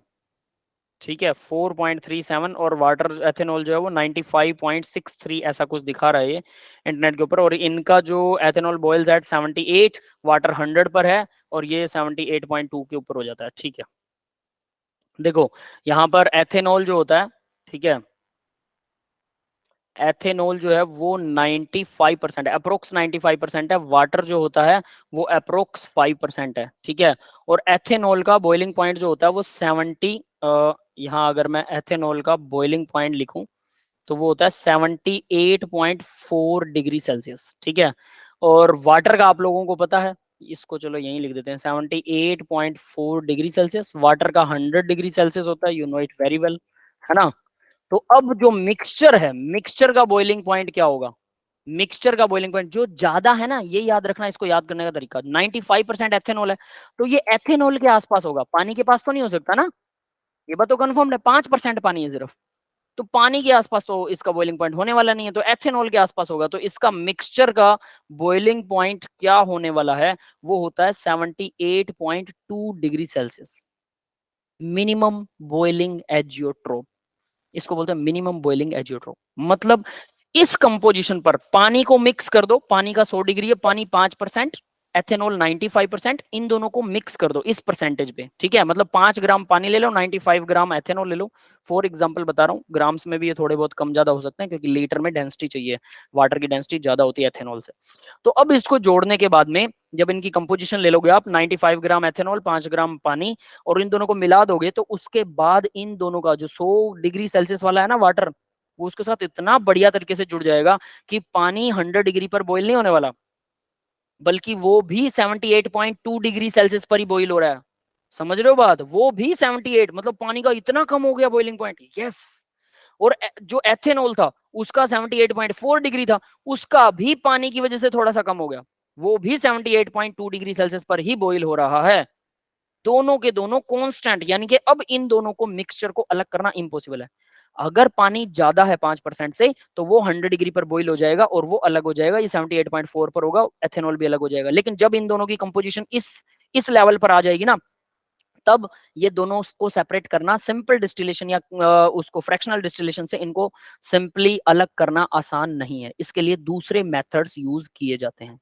ठीक है। 4.37, और वाटर एथेनॉल जो है वो 95.63 ऐसा कुछ दिखा रहा है ये इंटरनेट के ऊपर। और इनका जो एथेनॉल बॉइल्स एट 78, वाटर 100 पर है, और ये 78.2 के ऊपर हो जाता है, ठीक है। देखो यहाँ पर एथेनॉल जो होता है, ठीक है, एथेनॉल जो है वो 95% है, अप्रोक्स 95% है। वाटर जो होता है वो अप्रोक्स 5% है, ठीक है। और एथेनॉल का बॉइलिंग पॉइंट जो होता है वो 70, यहाँ अगर मैं एथेनॉल का बॉइलिंग पॉइंट लिखूं तो वो होता है 78.4 डिग्री सेल्सियस, ठीक है। और वाटर का आप लोगों को पता है, इसको चलो यहीं लिख देते हैं, 78.4 डिग्री सेल्सियस। वाटर का 100 डिग्री सेल्सियस होता है, you know it very well, है ना। तो अब जो मिक्सचर है, मिक्सचर का बॉइलिंग पॉइंट क्या होगा? मिक्सचर का बॉइलिंग पॉइंट जो ज्यादा है ना, ये याद रखना, इसको याद करने का तरीका, 95% एथेनॉल है, तो ये एथेनॉल के आसपास होगा, पानी के पास तो नहीं हो सकता ना, ये बात तो कंफर्म है। 5% पानी है सिर्फ, तो पानी के आसपास तो इसका बॉइलिंग पॉइंट होने वाला नहीं है, तो एथेनॉल के आसपास होगा। तो इसका मिक्सचर का बॉइलिंग पॉइंट क्या होने वाला है? वो होता है 78.2 degree Celsius, minimum boiling azeotrope. इसको बोलते हैं मिनिमम बॉइलिंग एजियोट्रोप। मतलब इस कंपोजिशन पर पानी को मिक्स कर दो, पानी का 100 डिग्री है, पानी 5%, एथेनॉल 95%, इन दोनों को मिक्स कर दो इस परसेंटेज पे, ठीक है। मतलब 5 ग्राम पानी ले लो, 95 ग्राम एथेनॉल ले लो। फॉर एग्जांपल बता रहा हूँ, ग्राम्स में भी ये थोड़े बहुत कम ज्यादा हो सकते हैं, क्योंकि लीटर में डेंसिटी चाहिए, वाटर की डेंसिटी ज्यादा होती है एथेनॉल से। तो अब इसको जोड़ने के बाद में जब इनकी कंपोजिशन ले लोगे आप, 95 ग्राम एथेनॉल, 5 ग्राम पानी, और इन दोनों को मिला दोगे, तो उसके बाद इन दोनों का जो 100 डिग्री सेल्सियस वाला है ना वाटर, वो उसके साथ इतना बढ़िया तरीके से जुड़ जाएगा कि पानी 100 डिग्री पर बॉईल नहीं होने वाला, बल्कि वो भी 78.2 डिग्री सेल्सियस पर ही बॉईल हो रहा है। समझ रहे हो बात? वो भी 78, मतलब पानी का इतना कम हो गया बॉइलिंग पॉइंट, यस। और जो एथेनॉल था उसका 78.4 डिग्री था, उसका भी पानी की वजह से थोड़ा सा कम हो गया, वो भी 78.2 डिग्री सेल्सियस पर ही बॉईल हो रहा है। दोनों के दोनों कांस्टेंट, यानी कि अब इन दोनों को मिक्सचर को अलग करना इम्पॉसिबल है। अगर पानी ज्यादा है 5% से, तो वो 100 डिग्री पर बॉईल हो जाएगा और वो अलग हो जाएगा, ये 78.4 पर होगा, एथेनॉल भी अलग हो जाएगा। लेकिन जब इन दोनों की कंपोजिशन इस लेवल पर आ जाएगी ना, तब ये दोनों को सेपरेट करना सिंपल डिस्टिलेशन या उसको फ्रैक्शनल डिस्टिलेशन से इनको सिंपली अलग करना आसान नहीं है, इसके लिए दूसरे मेथड्स यूज किए जाते हैं।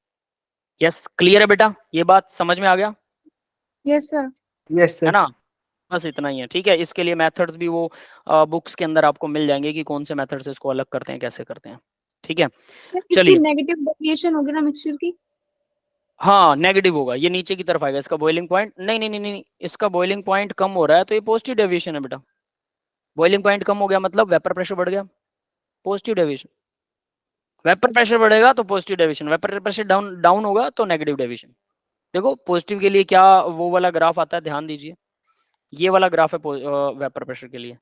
यस, क्लियर है बेटा, ये बात समझ में आ गया? Yes sir. यस है सर। ना, बस इतना ही है। ठीक है, इसके लिए मेथड्स भी वो बुक्स के अंदर आपको मिल जाएंगे कि कौन से मेथड से इसको अलग करते हैं, कैसे करते हैं। ठीक है, इसकी चलिए। नेगेटिव डेविएशन होगी ना मिक्सचर की? हाँ नेगेटिव होगा, ये नीचे की तरफ आएगा, इसका बॉइलिंग पॉइंट नहीं नहीं नहीं नहीं, इसका बॉइलिंग पॉइंट कम हो रहा है तो ये पॉजिटिव डेविएशन है बेटा। बॉइलिंग पॉइंट कम हो गया मतलब वेपर प्रेशर बढ़ गया, पॉजिटिव डेविएशन। वेपर प्रेशर बढ़ेगा तो positive deviation, vapour pressure down down होगा तो नेगेटिव डेविएशन। देखो पॉजिटिव के लिए क्या वो वाला ग्राफ आता है, ध्यान दीजिए, ये वाला ग्राफ है वेपर प्रेशर के लिए,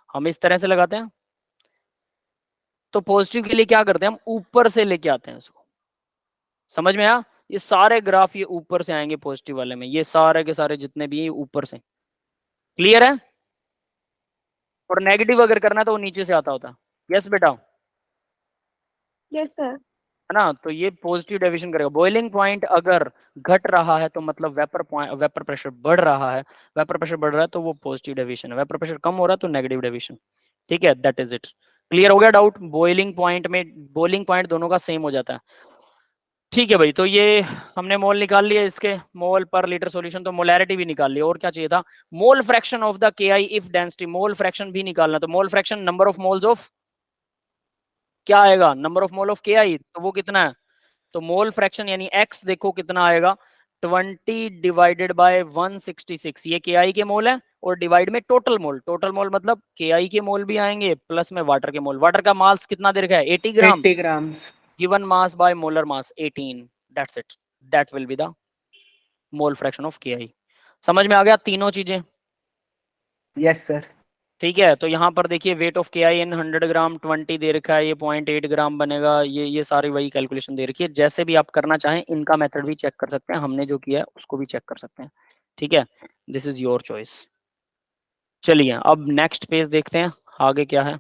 हम इस तरह से लगाते हैं। तो पॉजिटिव के लिए क्या करते हैं, हम ऊपर से लेके आते हैं इसको, समझ में आया? ये सारे ग्राफ ये ऊपर से आएंगे पॉजिटिव वाले में, ये सारे के सारे जितने भी हैं ऊपर से, क्लियर है? और नेगेटिव अगर करना है तो वो नीचे से आता होता है। यस बेटा, यस सर। है ना, तो ये पॉजिटिव डेविएशन करेगा। बॉइलिंग पॉइंट अगर घट रहा है तो मतलब वेपर प्रेशर बढ़ रहा है, वेपर प्रेशर बढ़ रहा है तो वो पॉजिटिव डेविएशन है, वेपर प्रेशर कम हो रहा है तो नेगेटिव डेविएशन। ठीक है, दैट इज इट। क्लियर हो गया डाउट? बॉइलिंग पॉइंट में बॉइलिंग पॉइंट दोनों का सेम हो जाता है। ठीक है भाई, तो ये हमने मोल निकाल लिया, इसके मोल पर लीटर सॉल्यूशन, तो मोलैरिटी भी निकाल लिया, और क्या चाहिए था? Mole fraction of the KI if density, mole fraction भी निकालना। तो mole fraction number of moles of क्या आएगा, number of mole of KI, तो वो कितना है? तो मोल फ्रैक्शन यानी x देखो कितना आएगा, 20 डिवाइडेड बाय 166, ये केआई के मोल है, और डिवाइड में टोटल मोल, टोटल मोल मतलब केआई के मोल भी आएंगे प्लस में वाटर के मोल। वाटर का मास कितना दे रखा है, 80 gram, 80 grams। Given mass by molar mass 18, that's it, that will be the mole fraction of KI. समझ में आ गया तीनों चीजें? Yes sir. ठीक है, तो यहाँ पर देखिए वेट ऑफ के आई इन 100 ग्राम 20 दे रखा है, ये 0.8 ग्राम बनेगा, ये सारी वही कैलकुलेशन दे रखी है। जैसे भी आप करना चाहें इनका मेथड भी चेक कर सकते हैं, हमने जो किया है उसको भी चेक कर सकते हैं। ठीक है, दिस इज योर चॉइस। चलिए अब नेक्स्ट पेज देखते हैं आगे क्या है।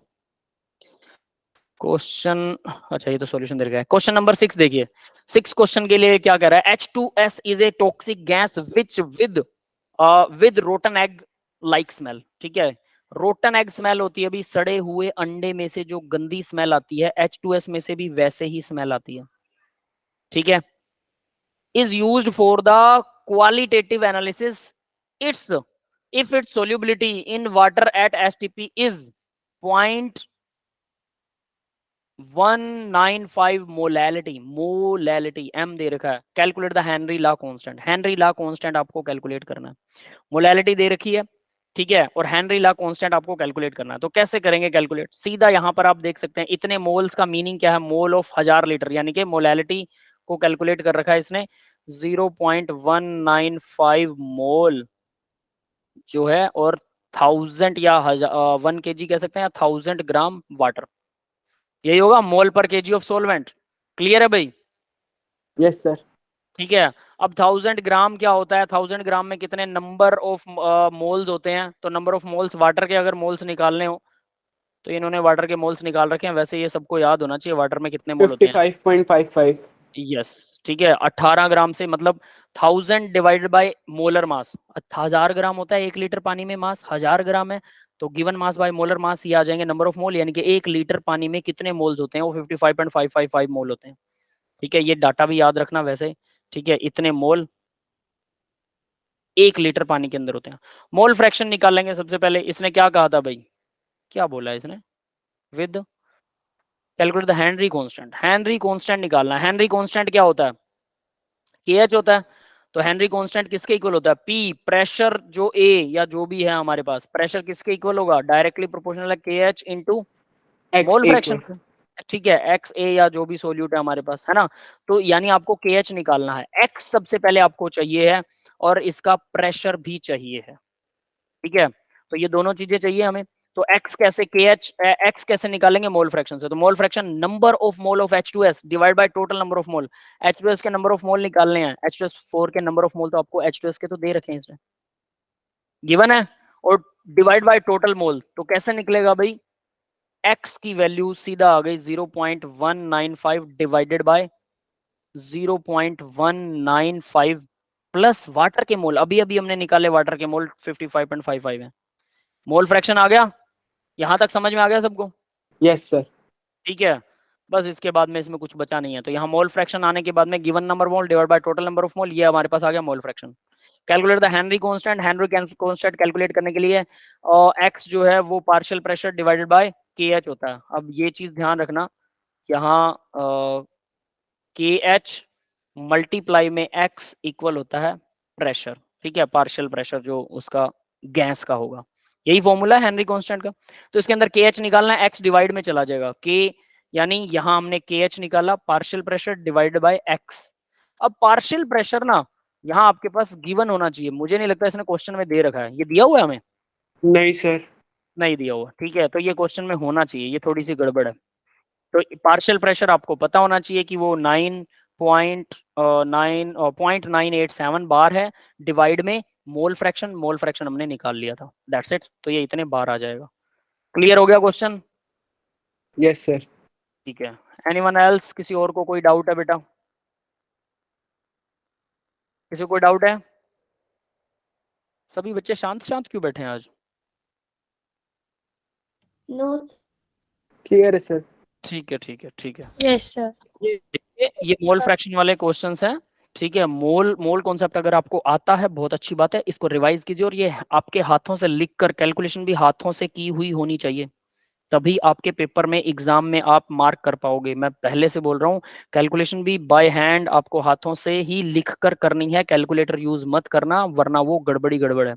क्वेश्चन, अच्छा ये तो सॉल्यूशन दे रखा है। क्वेश्चन नंबर 6 देखिए, 6 क्वेश्चन के लिए क्या कह रहा है, H2S is a toxic gas which with rotten egg like smell. ठीक है, रोटन एग स्मेल होती है अभी, सड़े हुए अंडे में से जो गंदी स्मेल आती है, H2S में से भी वैसे ही स्मेल आती है। ठीक है, is used for the qualitative analysis it's if it's solubility in water at STP is 0.195 molality m दे रखा है। Calculate the Henry law constant, Henry law constant आपको कैलकुलेट करना है। मोलैलिटी दे रखी है, ठीक है, और हेनरी लॉ कांस्टेंट आपको कैलकुलेट करना है। तो कैसे करेंगे कैलकुलेट, सीधा यहाँ पर आप देख सकते हैं, इतने मोल्स का मीनिंग क्या है, मोल ऑफ 1000 लीटर, यानी कि मोलैलिटी को कैलकुलेट कर रखा है इसने 0.195 मोल जो है, और 1000 या 1 kg कह सकते हैं, 1000 ग्राम वाटर, यही होगा मोल पर केजी ऑफ सोलवेंट। क्लियर है भाई? Yes sir. ठीक है, अब 1000 ग्राम क्या होता है, 1000 ग्राम में कितने नंबर ऑफ मोल्स होते हैं, तो नंबर ऑफ मोल्स, वाटर के अगर मोल्स निकालने हो तो इन्होंने वाटर के मोल्स निकाल रखे हैं, वैसे ये सबको याद होना चाहिए वाटर में कितने मोल होते हैं। 55.55। यस, ठीक है, 18 ग्राम से मतलब 1000 डिवाइडेड बाय मोलर मास, 1000 ग्राम होता है 1 लीटर पानी में मास, 1000 ग्राम है, तो गिवन मास बाय मोलर मास ये आ जाएंगे नंबर ऑफ मोल, यानी कि 1 लीटर पानी में कितने मोल्स होते हैं, वो 55.555 मोल होते हैं। ठीक है, ये डाटा भी याद रखना वैसे। ठीक है, इतने मोल 1 लीटर पानी के अंदर होते हैं। मोल फ्रैक्शन निकालेंगे सबसे पहले, इसने क्या कहा था भाई, क्या बोला है इसने, with calculate the Henry constant, Henry constant निकालना है। हेनरी कांस्टेंट क्या होता है, KH होता है, तो हेनरी कांस्टेंट किसके इक्वल होता है, P, प्रेशर जो A या जो भी है हमारे पास, प्रेशर किसके इक्वल होगा, डायरेक्टली प्रोपोर्शनल है KH इनटू मोल फ्रैक्शन। ठीक है, XA या जो भी सोल्यूट है हमारे पास, है ना, तो यानी आपको KH निकालना है, X सबसे पहले आपको चाहिए है, और इसका प्रेशर भी चाहिए है। ठीक है, तो ये दोनों चीजें चाहिए हमें। तो x कैसे, x कैसे निकालेंगे, मोल फ्रैक्शन से। तो mole fraction number of mole of H2S divide by total number of mole, H2S के नंबर ऑफ मोल निकालने हैं, H2S4 के नंबर ऑफ मोल तो आपको H2S के तो दे रखे हैं इसमें, गिवन है, और डिवाइड बाय टोटल मोल, तो कैसे निकलेगा भाई, x की वैल्यू सीधा आ गई 0.195 डिवाइडेड बाय 0.195 प्लस वाटर के मोल, अभी अभी हमने निकाले वाटर के मोल 55.55 है। मोल फ्रैक्शन आ गया, यहां तक समझ में आ गया सबको? Yes sir. ठीक है, बस इसके बाद में इसमें कुछ बचा नहीं है। तो यहाँ मोल फ्रैक्शन आने के बाद में given number mole divide by total number of मोल, ये हमारे पास आ गया mole fraction. Calculate the Henry constant, Henry constant calculate करने के लिए एक्स जो है वो पार्शियल प्रेशर डिवाइडेड बाय के एच होता है। अब ये चीज ध्यान रखना, यहाँ के एच मल्टीप्लाई में एक्स इक्वल होता है प्रेशर, ठीक है, पार्शियल प्रेशर जो उसका गैस का होगा, यही फॉर्मूला है हेनरी कांस्टेंट का। तो इसके अंदर के एच निकालना है, एक्स डिवाइड में चला जाएगा, के यानी यहाँ हमने के एच निकाला, partial pressure divided by x. अब पार्शियल प्रेशर ना यहाँ आपके पास गिवन होना चाहिए, मुझे नहीं लगता इसने क्वेश्चन में दे रखा है, ये दिया हुआ है हमें? नहीं सर। नहीं दिया हुआ, ठीक है, तो ये क्वेश्चन में होना चाहिए, ये थोड़ी सी गड़बड़ है। तो पार्शियल प्रेशर आपको पता होना चाहिए कि वो 9.987 बार है, डिवाइड में मोल फ्रैक्शन हमने निकाल लिया था, दैट्स इट। तो ये इतने बार आ जाएगा। क्लियर हो गया क्वेश्चन? Yes sir. ठीक है, एनीवन एल्स, किसी और को कोई डाउट है बेटा? किसी को कोई डाउट है? सभी बच्चे शांत शांत क्यों बैठे हैं आज? नो। क्लियर है सर। ठीक है ठीक है ठीक है। Yes sir. ये मोल फ्रैक्शन वाले क्वेश्चंस हैं, ठीक है। मोल कॉन्सेप्ट अगर आपको आता है बहुत अच्छी बात है, इसको रिवाइज कीजिए, और ये आपके हाथों से लिख कर, कैलकुलेशन भी हाथों से की हुई होनी चाहिए, तभी आपके पेपर में एग्जाम में आप मार्क कर पाओगे। मैं पहले से बोल रहा हूँ, कैलकुलेशन भी बाय हैंड आपको हाथों से ही लिख कर करनी है, कैलकुलेटर यूज मत करना, वरना वो गड़बड़ है,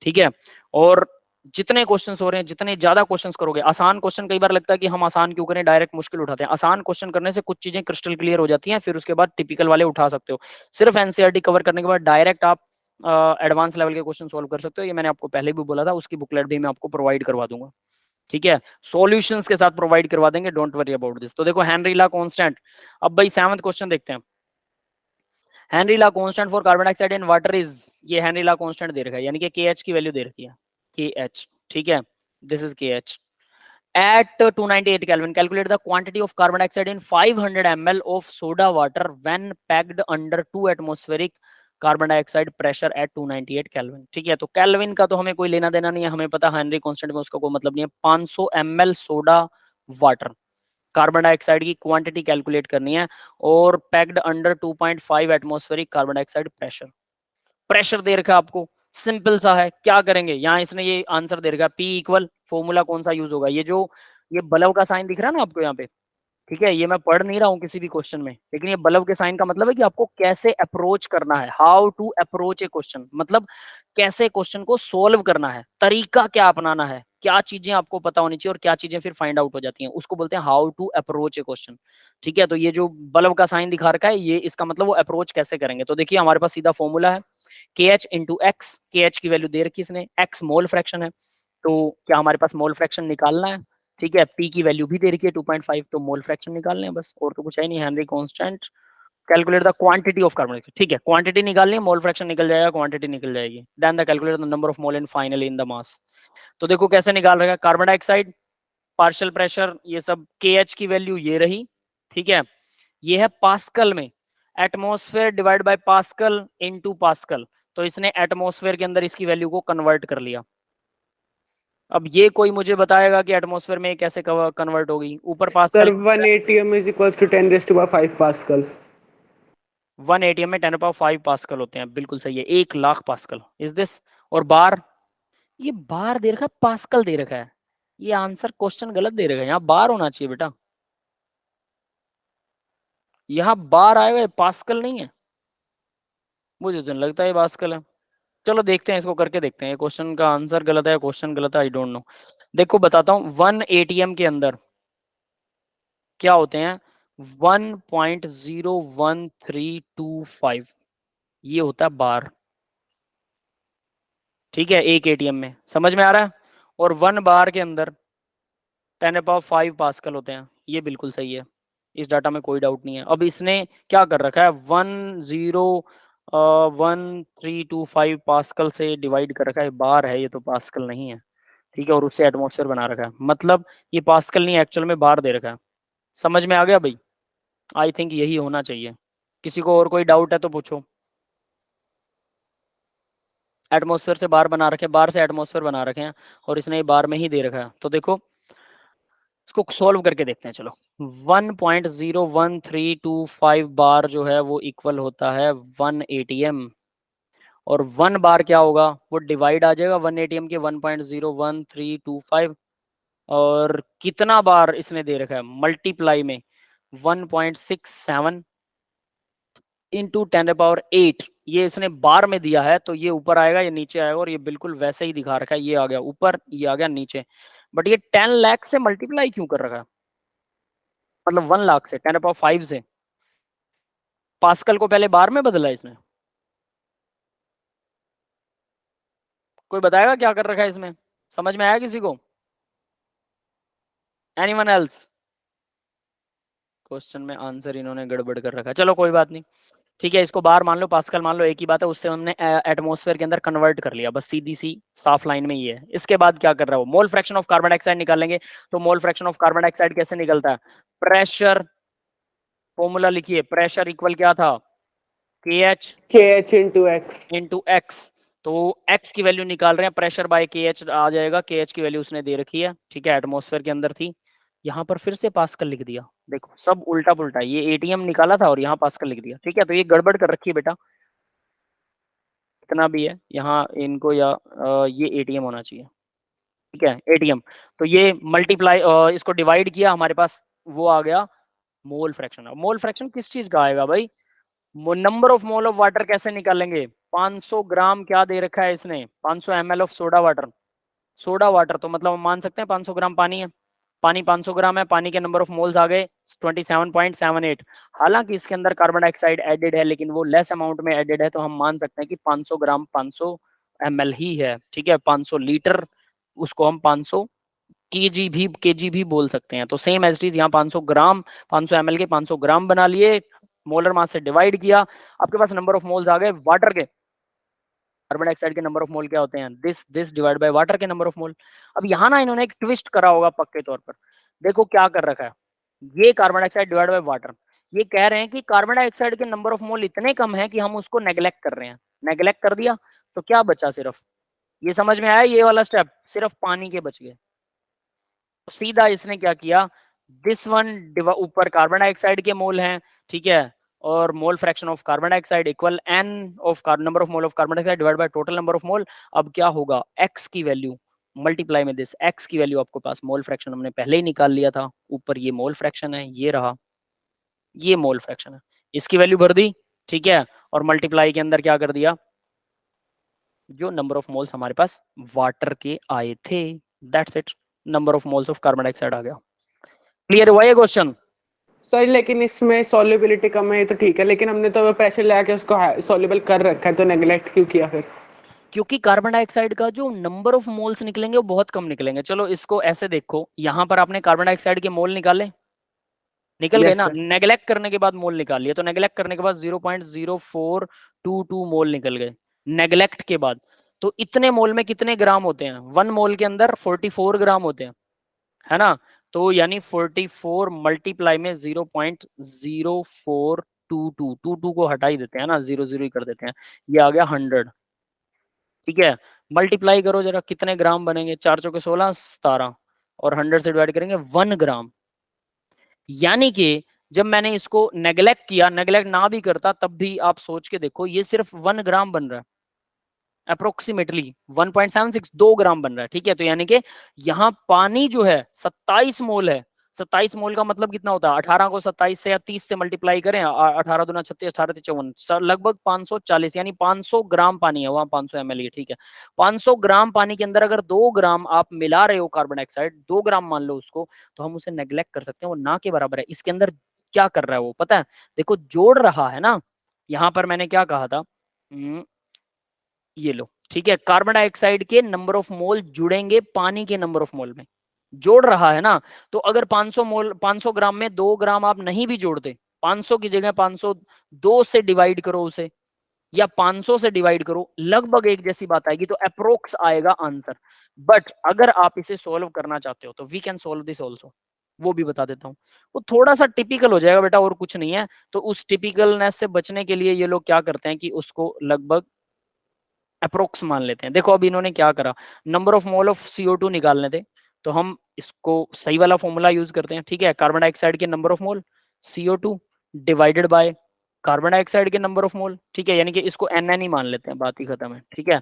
ठीक है। और जितने क्वेश्चंस हो रहे हैं, जितने ज्यादा क्वेश्चंस करोगे, आसान क्वेश्चन, कई बार लगता है कि हम आसान क्यों करें, डायरेक्ट मुश्किल उठाते हैं। आसान क्वेश्चन करने से कुछ चीजें क्रिस्टल क्लियर हो जाती हैं, फिर उसके बाद टिपिकल वाले उठा सकते हो। सिर्फ एनसीईआरटी कवर करने के बाद डायरेक्ट आप एडवांस लेवल के क्वेश्चन सोल्व कर सकते हो, ये मैंने आपको पहले भी बोला था, उसकी बुकलेट भी मैं आपको प्रोवाइड करवा दूंगा, ठीक है, सॉल्यूशंस के साथ प्रोवाइड करवा देंगे, डोंट वरी अबाउट दिस। तो देखो हेनरी लॉ कांस्टेंट, अब भाई 7th क्वेश्चन देखते हैं। Henry law constant for carbon dioxide in water is, ये हेनरी लॉ कांस्टेंट दे रखा है, यानी कि KH की वैल्यू दे रखी है, KH, ठीक है, this is KH at 298 Kelvin. Calculate the quantity of carbon dioxide in 500 ml of soda water when packed under 2 atmospheric carbon dioxide pressure at 298 Kelvin. ठीक है, तो केल्विन का तो हमें कोई लेना देना नहीं है, हमें पता हेनरी कांस्टेंट में उसका कोई मतलब नहीं है। 500 ml soda water, carbon dioxide की क्वांटिटी कैलकुलेट करनी है, और packed under 2.5 atmospheric carbon dioxide pressure. Pressure दे रखा है आपको, सिंपल सा है, क्या करेंगे, यहाँ इसने ये आंसर दे रखा है, P इक्वल, फॉर्मूला कौन सा यूज होगा, ये जो ये बल्ब का साइन दिख रहा है ना आपको यहाँ पे, ठीक है, ये मैं पढ़ नहीं रहा हूँ किसी भी क्वेश्चन में, लेकिन ये बल्ब के साइन का मतलब है कि आपको कैसे अप्रोच करना है, how to approach a question, मतलब कैसे क्वेश्चन को सोल्व करना है, तरीका क्या अपनाना है, क्या चीजें आपको पता होनी चाहिए और क्या चीजें फिर फाइंड आउट हो जाती हैं, उसको बोलते हैं how to approach a question, ठीक है। तो ये जो बल्ब का साइन दिखा रखा है, ये इसका मतलब वो अप्रोच कैसे करेंगे। तो देखिए हमारे पास सीधा फॉर्मूला है, KH इंटू एक्स, KH की वैल्यू दे रखी इसने, एक्स मोल फ्रैक्शन है, तो क्या हमारे पास मोल फ्रैक्शन निकालना है, ठीक है, P की वैल्यू भी दे रखी है 2.5, तो मोल फ्रैक्शन निकालने हैं बस, और तो कुछ है नहीं। Henry constant, calculate the quantity of carbon dioxide, ठीक है, क्वांटिटी निकालनी है, मोल फ्रैक्शन निकल जाएगा, क्वांटिटी निकल जाएगी, then the calculate the number of mole and finally in the mass. तो देखो कैसे निकाल रहा है, कार्बन डाइऑक्साइड, पार्शियल प्रेशर, ये सब, KH की वैल्यू ये रही, ठीक है, ये है पास्कल में, atmosphere divide by pascal into pascal, तो इसने एटमॉस्फेयर के अंदर इसकी वैल्यू को कन्वर्ट कर लिया। अब ये कोई मुझे बताएगा कि एटमॉस्फेयर में कैसे कन्वर्ट होगी, ऊपर sir pascal, 1 atm is equals to 10⁵ pascal. 1 atm में 10⁵ पास्कल होते हैं, बिल्कुल सही है, 1,00,000 पास्कल इज दिस। और बार, ये बार दे रखा है, पास्कल दे रखा है, ये आंसर क्वेश्चन गलत दे रखा है, यहाँ बार होना चाहिए बेटा, यहाँ बार आए हुए पास्कल नहीं है, मुझे तो नहीं लगता ये पास्कल है। चलो देखते हैं, इसको करके देखते हैं, क्वेश्चन का आंसर गलत है, क्वेश्चन गलत है, आई डोंट नो। देखो बताता हूँ, 1 atm के अंदर क्या होते हैं, 1.01325, ये होता है बार, ठीक है, एक एटीएम में, समझ में आ रहा है। और 1 बार के अंदर 10⁵ पास्कल होते हैं, ये बिल्कुल सही है, इस डाटा में कोई डाउट नहीं है। अब इसने क्या कर रखा है, 1.01325 पास्कल से डिवाइड कर रखा है, बार है ये तो पास्कल नहीं है, ठीक है, और उससे एटमॉस्फेयर बना रखा है, मतलब ये पास्कल नहीं, एक्चुअल में बार दे रखा है। समझ में आ गया भाई? आई थिंक यही होना चाहिए। किसी को और कोई डाउट है तो पूछो। एटमॉस्फेयर से बार बना रखे, बार से एटमॉस्फेयर बना रखे हैं और इसने ये बार में ही दे रखा है। तो देखो इसको सोल्व करके देखते हैं। चलो 1.01325 बार जो है वो इक्वल होता है 1 ATM, और 1 बार क्या होगा, वो डिवाइड आ जाएगा 1 ATM के 1.01325, और कितना बार इसने दे रखा है मल्टीप्लाई में 1.67 इंटू 10⁸, ये इसने बार में दिया है, तो ये ऊपर आएगा, ये नीचे आएगा, और ये बिल्कुल वैसे ही दिखा रखा है, ये आ गया ऊपर, ये आ गया नीचे। बट ये 10 लाख से मल्टीप्लाई क्यों कर रखा है, मतलब 1 लाख से 10⁵ से, पास्कल को पहले बार में बदला इसने। कोई बताएगा क्या कर रखा है इसमें, समझ में आया किसी को? Anyone else? क्वेश्चन में आंसर इन्होंने गड़बड़ कर रखा है, चलो कोई बात नहीं, ठीक है, इसको बार मान लो, पास्कल मान लो, एक ही बात है, उससे हमने एटमॉस्फेयर के अंदर कन्वर्ट कर लिया, बस सीधी सी साफ लाइन में ही है। इसके बाद क्या कर रहा है वो, मोल फ्रैक्शन ऑफ कार्बन डाइऑक्साइड निकालेंगे। तो mole fraction of carbon dioxide कैसे निकलता है, प्रेशर, फॉर्मूला लिखिए, प्रेशर इक्वल क्या था, KH into X। Into x. तो एक्स की वैल्यू निकाल रहे हैं, प्रेशर बाय KH आ जाएगा, KH की वैल्यू उसने दे रखी है, ठीक है, एटमॉस्फेयर के अंदर थी, यहाँ पर फिर से पास्कल लिख दिया। देखो सब उल्टा पुल्टा, ये ATM निकाला था और यहाँ पास्कल लिख दिया, ठीक है, तो ये गड़बड़ कर रखी है बेटा, इतना भी है यहाँ इनको, या ये ATM होना चाहिए, ठीक है, ATM। तो ये मल्टीप्लाई, इसको डिवाइड किया, हमारे पास वो आ गया मोल फ्रैक्शन। मोल फ्रैक्शन किस चीज का आएगा भाई, number of mole of water कैसे निकालेंगे, 500 ग्राम क्या दे रखा है इसने, 500 ml of soda water, soda water, तो मतलब हम मान सकते हैं 500 ग्राम पानी है, पानी 500 ग्राम है, पानी के नंबर ऑफ मोल्स आ गए 27.78। हालांकि इसके अंदर कार्बन डाइऑक्साइड एडेड है, लेकिन वो लेस अमाउंट में एडेड है, तो हम मान सकते हैं कि 500 ग्राम 500 ml ही है, ठीक है, 500 लीटर, उसको हम 500 केजी भी बोल सकते हैं। तो सेम एज इट इज यहाँ 500 ग्राम, 500 ml के 500 ग्राम बना लिए, मोलर मास से डिवाइड किया, आपके पास नंबर ऑफ मोल्स आ गए वाटर के, कार्बन डाइऑक्साइड के नंबर ऑफ मोल क्या होते हैं, दिस डिवाइड बाय वाटर के नंबर ऑफ मोल। अब यहाँ ना इन्होंने एक ट्विस्ट करा होगा पक्के तौर पर, देखो क्या कर रखा है, ये carbon dioxide divide by water, ये कह रहे हैं कि कार्बन डाइऑक्साइड के नंबर ऑफ मोल इतने कम है कि हम उसको नेग्लेक्ट कर रहे हैं, नेग्लेक्ट कर दिया, तो क्या बचा, सिर्फ ये समझ में आया, ये वाला स्टेप, सिर्फ पानी के बच गए। तो सीधा इसने क्या किया, दिस वन ऊपर कार्बन डाइऑक्साइड के मोल हैं, ठीक है, और मोल fraction of carbon dioxide equal n of number of mole of carbon dioxide divide by total number of मोल। अब क्या होगा, x की वैल्यू मल्टीप्लाई में दिस, x की वैल्यू आपको पास, मोल फ्रैक्शन हमने पहले ही निकाल लिया था, ऊपर ये मोल फ्रैक्शन है, ये रहा, ये मोल फ्रैक्शन है, इसकी वैल्यू भर दी, ठीक है, और मल्टीप्लाई के अंदर क्या कर दिया, जो नंबर ऑफ मोल्स हमारे पास वाटर के आए थे, that's it, number of moles of carbon dioxide आ गया। क्लियर हुआ ये क्वेश्चन? सर लेकिन इसमें सॉल्युबिलिटी कम है तो ठीक है, लेकिन हमने तो प्रेशर लगा के उसको सॉल्युबल कर रखा है, तो नेग्लेक्ट क्यों किया फिर? क्योंकि कार्बन डाइऑक्साइड का जो नंबर ऑफ मोल्स निकलेंगे वो बहुत कम निकलेंगे। चलो इसको ऐसे देखो, यहाँ पर आपने कार्बन डाइऑक्साइड के मोल निकाले, निकल गए Yes, ना, sir. नेग्लेक्ट करने के बाद मोल निकाल लिए, तो नेग्लेक्ट करने के बाद 0.0422 मोल निकल गए नेग्लेक्ट के बाद। तो इतने मोल में कितने ग्राम होते हैं, 1 मोल के अंदर 44 ग्राम होते हैं, है ना, तो यानी 44 मल्टीप्लाई में 0.0422 को हटा ही देते हैं ना, 0 ही कर देते हैं, ये आ गया 100, ठीक है, मल्टीप्लाई करो जरा, कितने ग्राम बनेंगे, 4 चौके 16 17, और 100 से डिवाइड करेंगे 1 ग्राम। यानी कि जब मैंने इसको नेग्लेक्ट किया, नेग्लेक्ट ना भी करता तब भी आप सोच के देखो, ये सिर्फ 1 ग्राम बन रहा है, अप्रोक्सीमेटली 1.76 2 ग्राम बन रहा है, ठीक है, तो यानी कि यहाँ पानी जो है 27 मोल है, 27 मोल का मतलब कितना होता है, 18 को 27 से या 30 से मल्टीप्लाई करें, 18 दूना 36, 18 54, लगभग 540, यानी 500 ग्राम पानी है, वहां 500 ml है, ठीक है, 500 ग्राम पानी के अंदर अगर 2 ग्राम आप मिला रहे हो कार्बन डाइऑक्साइड, 2 ग्राम मान लो उसको, तो हम उसे नेग्लेक्ट कर सकते हैं, वो ना के बराबर है। इसके अंदर क्या कर रहा है वो पता है, देखो जोड़ रहा है ना, यहाँ पर मैंने क्या कहा था, ये लो, ठीक है, कार्बन डाइऑक्साइड के नंबर ऑफ मोल जुड़ेंगे पानी के नंबर ऑफ मोल में, जोड़ रहा है ना, तो अगर 500 मोल 500 ग्राम में 2 ग्राम आप नहीं भी जोड़ते, 500 की जगह 502 से डिवाइड करो उसे, या 500 से डिवाइड करो, लगभग एक जैसी बात आएगी, तो अप्रोक्स आएगा आंसर। बट अगर आप इसे सोल्व करना चाहते हो तो we can solve this also, वो भी बता देता हूँ, वो थोड़ा सा टिपिकल हो जाएगा बेटा, और कुछ नहीं है, तो उस टिपिकलनेस से बचने के लिए ये लोग क्या करते हैं कि उसको लगभग अप्रोक्स मान लेते हैं। देखो अब इन्होंने क्या करा, number of mole of CO2 निकालने थे, तो हम इसको सही वाला फॉर्मूला यूज करते हैं, ठीक है। कार्बन डाइऑक्साइड के number of mole CO2 divided by carbon dioxide के नंबर ऑफ मोल, ठीक है, यानी कि इसको NN ही मान लेते हैं, बात ही खत्म है, ठीक है।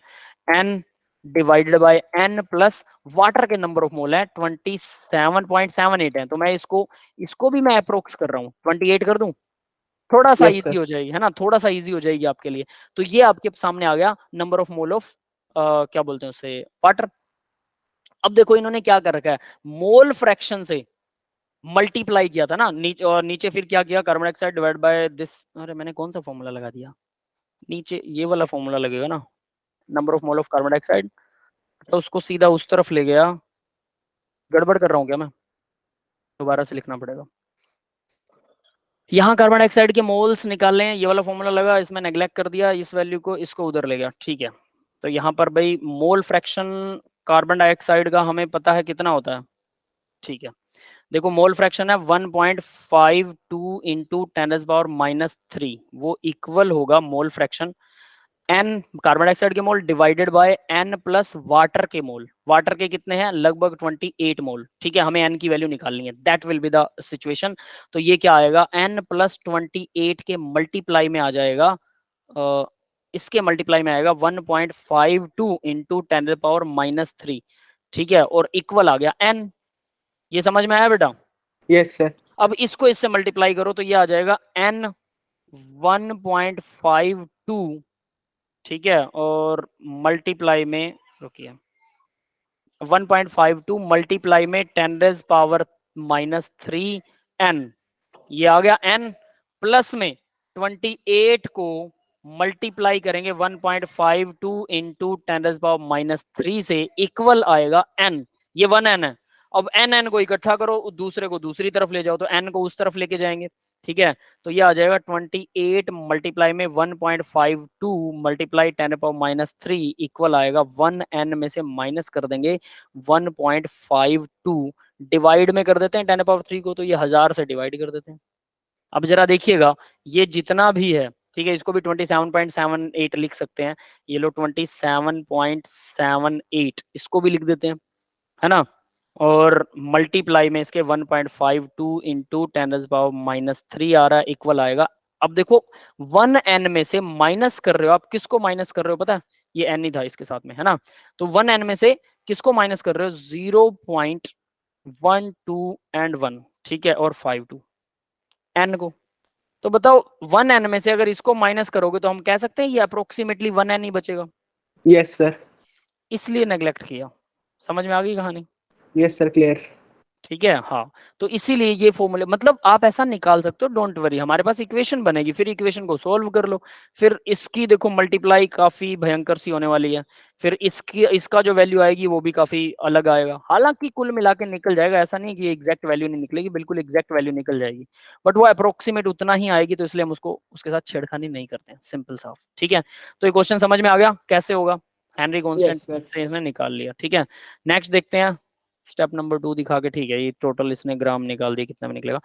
N divided by N plus water के नंबर ऑफ मोल है 27.78 है, तो मैं इसको भी मैं अप्रोक्स कर रहा हूँ, 28 कर दूं, थोड़ा सा Yes, इजी sir. हो जाएगी, है ना, थोड़ा सा इजी हो जाएगी आपके लिए। तो ये आपके सामने आ गया नंबर ऑफ मोल ऑफ क्या बोलते हैं उसे, वाटर। अब देखो इन्होंने क्या कर रखा है, मोल फ्रैक्शन से मल्टीप्लाई किया था ना नीचे, और नीचे फिर क्या किया, carbon dioxide divide by this, अरे मैंने कौन सा फॉर्मूला लगा दिया, नीचे ये वाला फॉर्मूला लगेगा ना, number of mole of carbon dioxide, तो उसको सीधा उस तरफ ले गया, गड़बड़ कर रहा हूँ क्या मैं, दोबारा से लिखना पड़ेगा। यहाँ कार्बन डाइऑक्साइड के मोल्स निकालने हैं, ये वाला फॉर्मूला लगा, इसमें नेग्लेक्ट कर दिया, इस वैल्यू को इसको उधर ले गया, ठीक है। तो यहाँ पर भाई मोल फ्रैक्शन कार्बन डाइऑक्साइड का हमें पता है कितना होता है, ठीक है। देखो मोल फ्रैक्शन है 1.52 इंटू 10⁻⁻3, वो इक्वल होगा mole fraction n carbon dioxide के mole divided by n plus water के मोल। वाटर के कितने हैं, लगभग 28 मोल, ठीक है, हमें n की वैल्यू निकालनी है, that will be the situation. तो ये क्या आएगा, n प्लस 28 के मल्टीप्लाई में आ जाएगा, इसके मल्टीप्लाई में आएगा 1.52 इंटू 10⁻⁻3, ठीक है, और इक्वल आ गया n। ये समझ में आया बेटा? Yes, sir. अब इसको इससे मल्टीप्लाई करो तो ये आ जाएगा n 1.52, ठीक है, और मल्टीप्लाई में, रुकिए, 1.52 मल्टीप्लाई में 10⁻⁻3 n, ये आ गया n, प्लस में 28 को मल्टीप्लाई करेंगे 1.52 इंटू 10⁻⁻3 से, इक्वल आएगा n, ये 1n है। अब n को इकट्ठा करो, दूसरे को दूसरी तरफ ले जाओ, तो n को उस तरफ लेके जाएंगे, ठीक है। तो ये आ जाएगा 28 मल्टीप्लाई में 1.52 मल्टीप्लाई 10⁻⁻3 इक्वल आएगा 1n में से माइनस कर देंगे 1.52, डिवाइड में कर देते हैं 10⁻3 को, तो ये 1000 से डिवाइड कर देते हैं। अब जरा देखिएगा ये जितना भी है, ठीक है, इसको भी 27.78 लिख सकते हैं, ये लो 27.78 इसको भी लिख देते हैं, है ना, और मल्टीप्लाई में इसके 1.52 इंटू 10⁻⁻3 आ रहा है, इक्वल आएगा। अब देखो 1n में से माइनस कर रहे हो आप, किसको माइनस कर रहे हो पता है, ये n ही था इसके साथ में, है ना, तो 1n में से किसको माइनस कर रहे हो, 0.12 एंड 1, ठीक है, और 52 n को। तो बताओ 1n में से अगर इसको माइनस करोगे तो हम कह सकते हैं ये अप्रोक्सीमेटली 1n ही बचेगा, Yes, sir. इसलिए नेग्लेक्ट किया। समझ में आ गई कहानी? Yes, sir. Clear. ठीक है, हाँ, तो इसीलिए ये फॉर्मूले, मतलब आप ऐसा निकाल सकते हो, डोंट वरी, हमारे पास इक्वेशन बनेगी, फिर इक्वेशन को सॉल्व कर लो, फिर इसकी देखो मल्टीप्लाई काफी भयंकर सी होने वाली है, फिर इसका जो वैल्यू आएगी वो भी काफी अलग आएगा, हालांकि कुल मिला के निकल जाएगा, ऐसा नहीं कि एग्जैक्ट वैल्यू नहीं निकलेगी, बिल्कुल एग्जैक्ट वैल्यू निकल जाएगी, बट वो अप्रोक्सीमेट उतना ही आएगी, तो इसलिए हम उसको उसके साथ छेड़खानी नहीं करते हैं, सिंपल साफ, ठीक है। तो ये क्वेश्चन समझ में आ गया कैसे होगा, हेनरी कांस्टेंट Yes, sir. से इसने निकाल लिया, ठीक है। नेक्स्ट देखते हैं स्टेप नंबर 2 दिखा के, ठीक है, ये टोटल इसने ग्राम निकाल दिया, कितना में निकलेगा।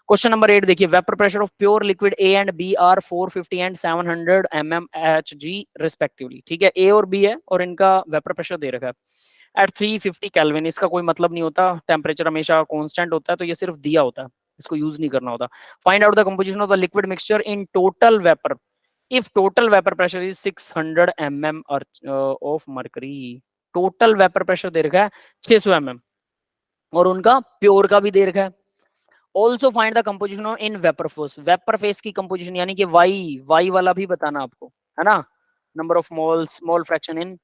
क्वेश्चन नंबर 8 देखिए, vapour pressure of pure liquid A and B are 450 and 700 mmHg respectively, ठीक है, A और B है और इनका वेपर प्रेशर दे रखा है एट 350 केल्विन। इसका कोई मतलब नहीं होता, टेम्परेचर हमेशा कांस्टेंट होता है, तो ये सिर्फ दिया होता है, इसको यूज नहीं करना होता। Find out the composition of the liquid mixture in total vapour if total vapour pressure is 600 mm of mercury. Total vapour pressure दे रखा है 600 mm और उनका प्योर का भी दे रखा है। Also find the composition of in vapour face, vapour face की कंपोजिशन यानी कि वाई वाला भी बताना आपको, है ना, number of moles, mole fraction in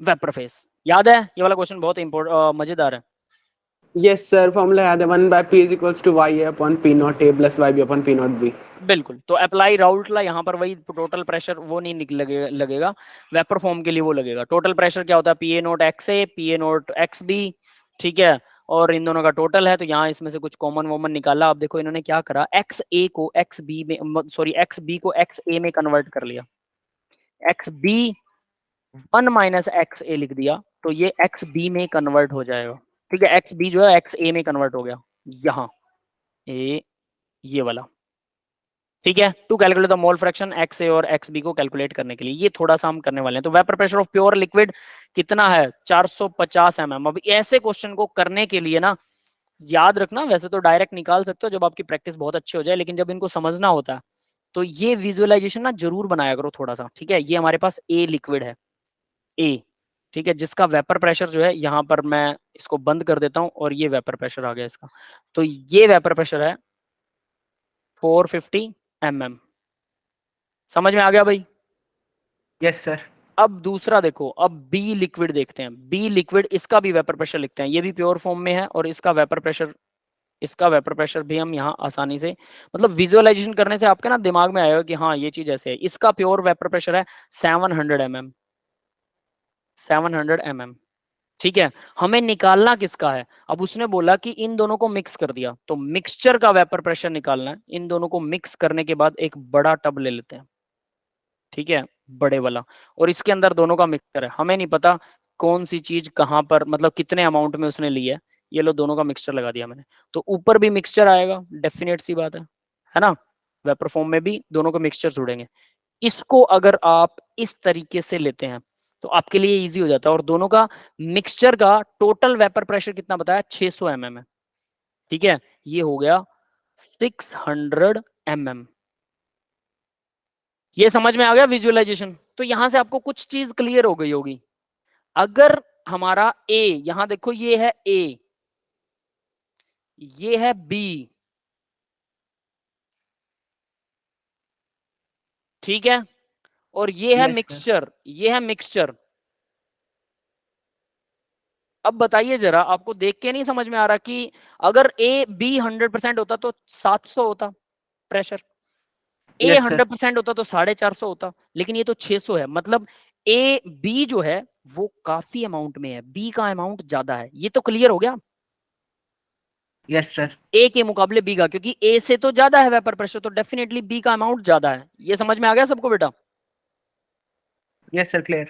vapour face, याद है ये वाला क्वेश्चन, बहुत इंपॉर्टेंट मजेदार है। Yes, sir. Formula याद है, 1/p is equals to YA upon P naught A plus YB upon P naught B. बिल्कुल, तो अप्लाई राउट ला, यहाँ पर वही टोटल प्रेशर वो नहीं लगेगा, वेपर फॉर्म के लिए वो लगेगा। टोटल प्रेशर क्या होता है, PA note XA PA note XB, ठीक है, और इन दोनों का टोटल है, तो यहाँ इसमें से कुछ कॉमन वॉमन निकाला। अब देखो इन्होंने क्या करा, XA को XB में, सॉरी XB को XA में कन्वर्ट कर लिया, XB 1 माइनस XA लिख दिया, तो ये XB में कन्वर्ट हो जाएगा, ठीक है, XB जो है XA में कन्वर्ट हो गया, यहाँ ये वाला, ठीक है, to calculate the mole fraction X A और एक्स बी को कैलकुलेट करने के लिए ये थोड़ा सा हम करने वाले हैं। तो vapour pressure of pure liquid कितना है 450 mm। अब ऐसे क्वेश्चन को करने के लिए ना याद रखना, वैसे तो डायरेक्ट निकाल सकते हो जब आपकी प्रैक्टिस बहुत अच्छी हो जाए, लेकिन जब इनको समझना होता है तो ये विजुअलाइजेशन ना जरूर बनाया करो थोड़ा सा। ठीक है, ये हमारे पास ए लिक्विड है, ए, ठीक है, जिसका वेपर प्रेशर जो है यहाँ पर मैं इसको बंद कर देता हूं और ये वेपर प्रेशर आ गया इसका। तो ये वेपर प्रेशर है 450 mm। समझ में आ गया भाई? Yes sir. अब दूसरा देखो, अब बी लिक्विड देखते हैं। बी लिक्विड, इसका भी वेपर प्रेशर लिखते हैं, ये भी प्योर फॉर्म में है और इसका वेपर प्रेशर भी हम यहाँ आसानी से, मतलब विजुअलाइजेशन करने से आपके ना दिमाग में आएगा कि हाँ ये चीज ऐसे है। इसका प्योर वेपर प्रेशर है 700 mm, 700 mm। ठीक है, हमें निकालना किसका है? अब उसने बोला कि इन दोनों को मिक्स कर दिया, तो मिक्सचर का वेपर प्रेशर निकालना है। इन दोनों को मिक्स करने के बाद एक बड़ा टब ले लेते हैं, ठीक है, बड़े वाला, और इसके अंदर दोनों का मिक्सचर है। हमें नहीं पता कौन सी चीज कहां पर, मतलब कितने अमाउंट में उसने ली है। ये लो, दोनों का मिक्सचर लगा दिया मैंने, तो ऊपर भी मिक्सचर आएगा, डेफिनेट सी बात है ना? वेपर फॉर्म में भी दोनों को मिक्सचर जुड़ेंगे। इसको अगर आप इस तरीके से लेते हैं तो आपके लिए इजी हो जाता है। और दोनों का मिक्सचर का टोटल वेपर प्रेशर कितना बताया? 600 mm है। ठीक है, ये हो गया 600 mm। ये समझ में आ गया विजुअलाइजेशन? तो यहां से आपको कुछ चीज क्लियर हो गई होगी। अगर हमारा ए, यहां देखो ये है ए, ये है बी, ठीक है, और ये है Yes, sir. मिक्सचर, ये है मिक्सचर। अब बताइए जरा, आपको देख के नहीं समझ में आ रहा कि अगर ए बी 100% होता तो 700 होता प्रेशर, ए Yes, sir. 100% होता तो 450 होता, लेकिन ये तो 600 है। मतलब ए बी जो है वो काफी अमाउंट में है, बी का अमाउंट ज्यादा है। ये तो क्लियर हो गया Yes, sir. ए के मुकाबले बी का, क्योंकि ए से तो ज्यादा है वेपर प्रेशर, तो डेफिनेटली बी का अमाउंट ज्यादा है। ये समझ में आ गया सबको बेटा? Yes, sir. Clear.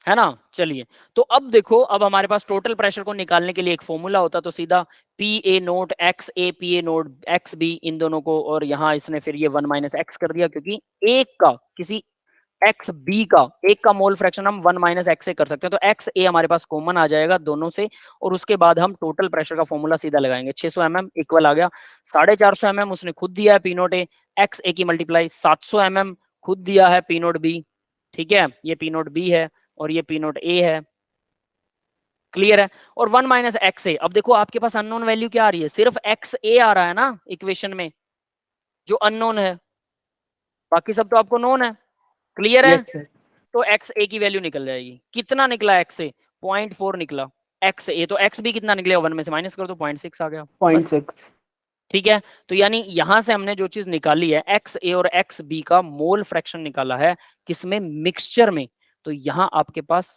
है ना? चलिए, तो अब देखो, अब हमारे पास टोटल प्रेशर को निकालने के लिए एक फॉर्मूला होता, तो सीधा P A nought X A P A nought X B, इन दोनों को, और यहाँ इसने फिर ये 1 माइनस एक्स कर दिया, क्योंकि एक का, किसी एक्स बी का एक का मोल फ्रैक्शन हम 1 माइनस एक्स से कर सकते हैं। तो एक्स ए हमारे पास कॉमन आ जाएगा दोनों से, और उसके बाद हम टोटल प्रेशर का फॉर्मूला सीधा लगाएंगे। 600 mm इक्वल आ गया 450 mm, उसने खुद दिया है पी नोट ए, एक्स ए की मल्टीप्लाई 700 mm खुद दिया है पी नोट बी। ठीक है, ये पी नोट बी है और ये पी नोट ए है। क्लियर है? और 1 माइनस एक्स ए, अब देखो आपके पास अननोन वैल्यू क्या आ रही है? सिर्फ एक्स ए आ रहा है ना इक्वेशन में, जो अननोन है, बाकी सब तो आपको नोन है। क्लियर है? Yes, sir. तो एक्स ए की वैल्यू निकल जाएगी। कितना निकला एक्स ए? 0.4 निकला एक्स ए, तो एक्स बी कितना निकलेगा? 1 में से माइनस कर दो, 0.6 आ गया। बस, 0.6. ठीक है, तो यानी यहां से हमने जो चीज निकाली है, एक्स ए और एक्स बी का मोल फ्रैक्शन निकाला है, किसमें? मिक्सचर में। तो यहां आपके पास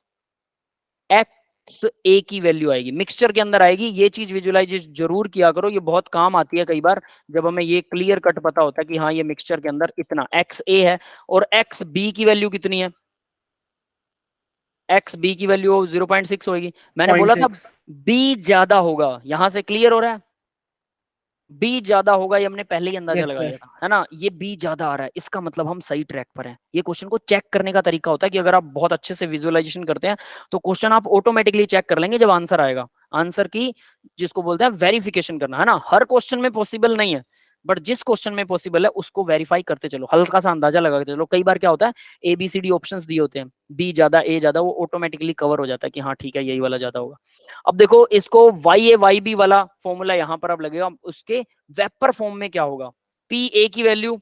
एक्स ए की वैल्यू आएगी, मिक्सचर के अंदर आएगी। ये चीज विजुअलाइज जरूर किया करो, ये बहुत काम आती है कई बार, जब हमें ये क्लियर कट पता होता है कि हाँ ये मिक्सचर के अंदर इतना एक्स ए है। और एक्स बी की वैल्यू कितनी है? एक्स बी की वैल्यू 0.6 होगी। मैंने बोला था 0.6. बी ज्यादा होगा, यहां से क्लियर हो रहा है? बी ज्यादा होगा, ये हमने पहले ही अंदाजा Yes, लगा sir. लिया था, है ना? ये बी ज्यादा आ रहा है, इसका मतलब हम सही ट्रैक पर हैं। ये क्वेश्चन को चेक करने का तरीका होता है कि अगर आप बहुत अच्छे से विजुअलाइजेशन करते हैं तो क्वेश्चन आप ऑटोमेटिकली चेक कर लेंगे जब आंसर आएगा। आंसर की, जिसको बोलते हैं वेरिफिकेशन करना, है ना? हर क्वेश्चन में पॉसिबल नहीं है, बट जिस क्वेश्चन में पॉसिबल है उसको वेरीफाई करते चलो, हल्का सा अंदाजा लगा के चलो। कई बार क्या होता है, A B C D options दिए होते हैं, बी ज्यादा ए ज्यादा, वो ऑटोमेटिकली कवर हो जाता है कि हाँ ठीक है यही वाला ज्यादा होगा। अब देखो, इसको वाई ए वाई बी वाला फॉर्मूला यहाँ पर अब लगेगा। उसके वेपर फॉर्म में क्या होगा? पी ए की value,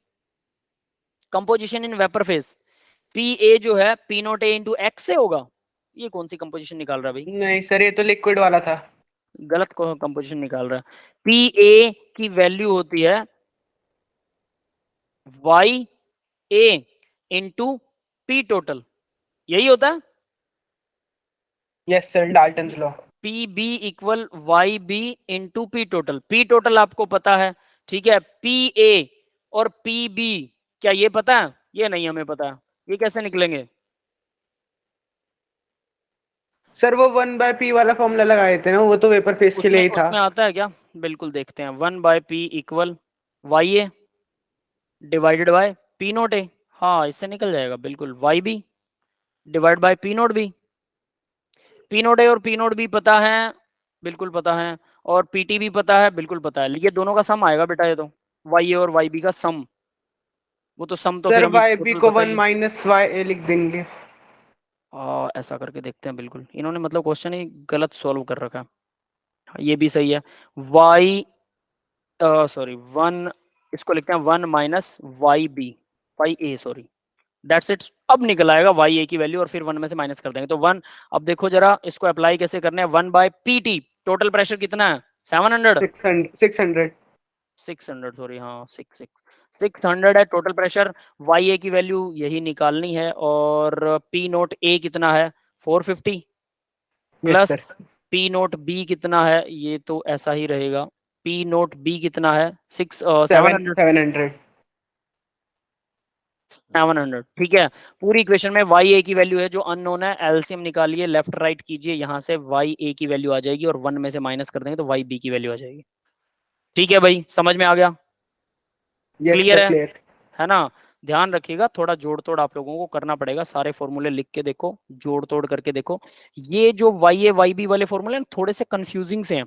composition in vapour phase, P A जो है पी नोट ए इंटू एक्स से होगा। ये कौन सी कंपोजिशन निकाल रहा है भाई? नहीं सर, ये तो लिक्विड वाला था. गलत कंपोजिशन निकाल रहा है। पी ए की वैल्यू होती है y a into p total, यही होता है। Yes sir, Dalton's law. P b equal y b into p total. P total आपको पता है, ठीक है। पी ए और पी बी क्या ये पता है? ये नहीं हमें पता, ये कैसे निकलेंगे? सर वो 1/p वाला फॉर्मूला लगाए थे ना, वो तो वेपर फेस के लिए ही था. उसमें आता है क्या? बिल्कुल देखते हैं। 1/p equal Y A divided by P nought A, हाँ इससे निकल जाएगा बिल्कुल, Y B divide by P note B. P nought A और पी नोट बी पता है, बिल्कुल पता है, और पीटी भी पता है, बिल्कुल पता है। ये दोनों का सम आएगा बेटा, ये तो वाई ए और वाई बी का सम, वो तो सम तो फिर सर हमें वाई बी टोटल को पता ही 1 है। माइनस वाई ए लिख देंगे। ऐसा करके देखते हैं, बिल्कुल इन्होंने मतलब क्वेश्चन ही गलत सॉल्व कर रखा है। ये भी सही है, वाई सॉरी 1, इसको लिखते हैं 1 minus y b, y a sorry, that's it. अब निकल आएगा वाई ए की वैल्यू और फिर 1 में से माइनस कर देंगे तो 1। अब देखो जरा इसको अप्लाई कैसे करना है, 1 by P T, total pressure कितना है 700, 600 600 सॉरी, हाँ 600 है टोटल प्रेशर। वाई ए की वैल्यू यही निकालनी है, और पी नोट ए कितना है 450 yes plus sir. P note b कितना है, ये तो ऐसा ही रहेगा, पी नोट बी कितना है 700, 700 700 ठीक है। पूरी इक्वेशन में वाई ए की वैल्यू है जो अननोन है, एलसीएम निकालिए, लेफ्ट राइट कीजिए, यहाँ से वाई ए की वैल्यू आ जाएगी और 1 में से माइनस कर देंगे तो वाई बी की वैल्यू आ जाएगी। ठीक है भाई, समझ में आ गया, यस क्लियर सर क्लियर। है ना। ध्यान रखिएगा, थोड़ा जोड़ तोड़ आप लोगों को करना पड़ेगा, सारे फॉर्मूले लिख के देखो, जोड़ तोड़ करके देखो। ये जो वाई ए वाई बी वाले फॉर्मूले थोड़े से कंफ्यूजिंग से हैं,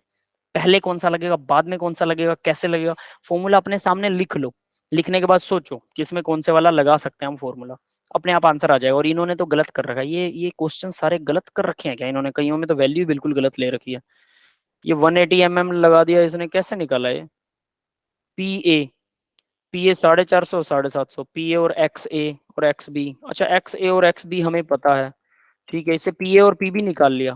पहले कौन सा लगेगा बाद में कौन सा लगेगा कैसे लगेगा, फॉर्मूला अपने सामने लिख लो, लिखने के बाद सोचो कि इसमें कौन से वाला लगा सकते हैं हम फॉर्मूला, अपने आप आंसर आ जाएगा। और इन्होंने तो गलत कर रखा है, ये क्वेश्चन सारे गलत कर रखे हैं क्या इन्होंने, कईयों में तो वैल्यू बिल्कुल गलत ले रखी है। ये 180 mm लगा दिया इसने, कैसे निकाला ये, पी ए 450 750, पी ए और एक्स ए और एक्स बी, अच्छा एक्स ए और एक्स बी हमें पता है, ठीक है, इससे पी ए और पी बी निकाल लिया,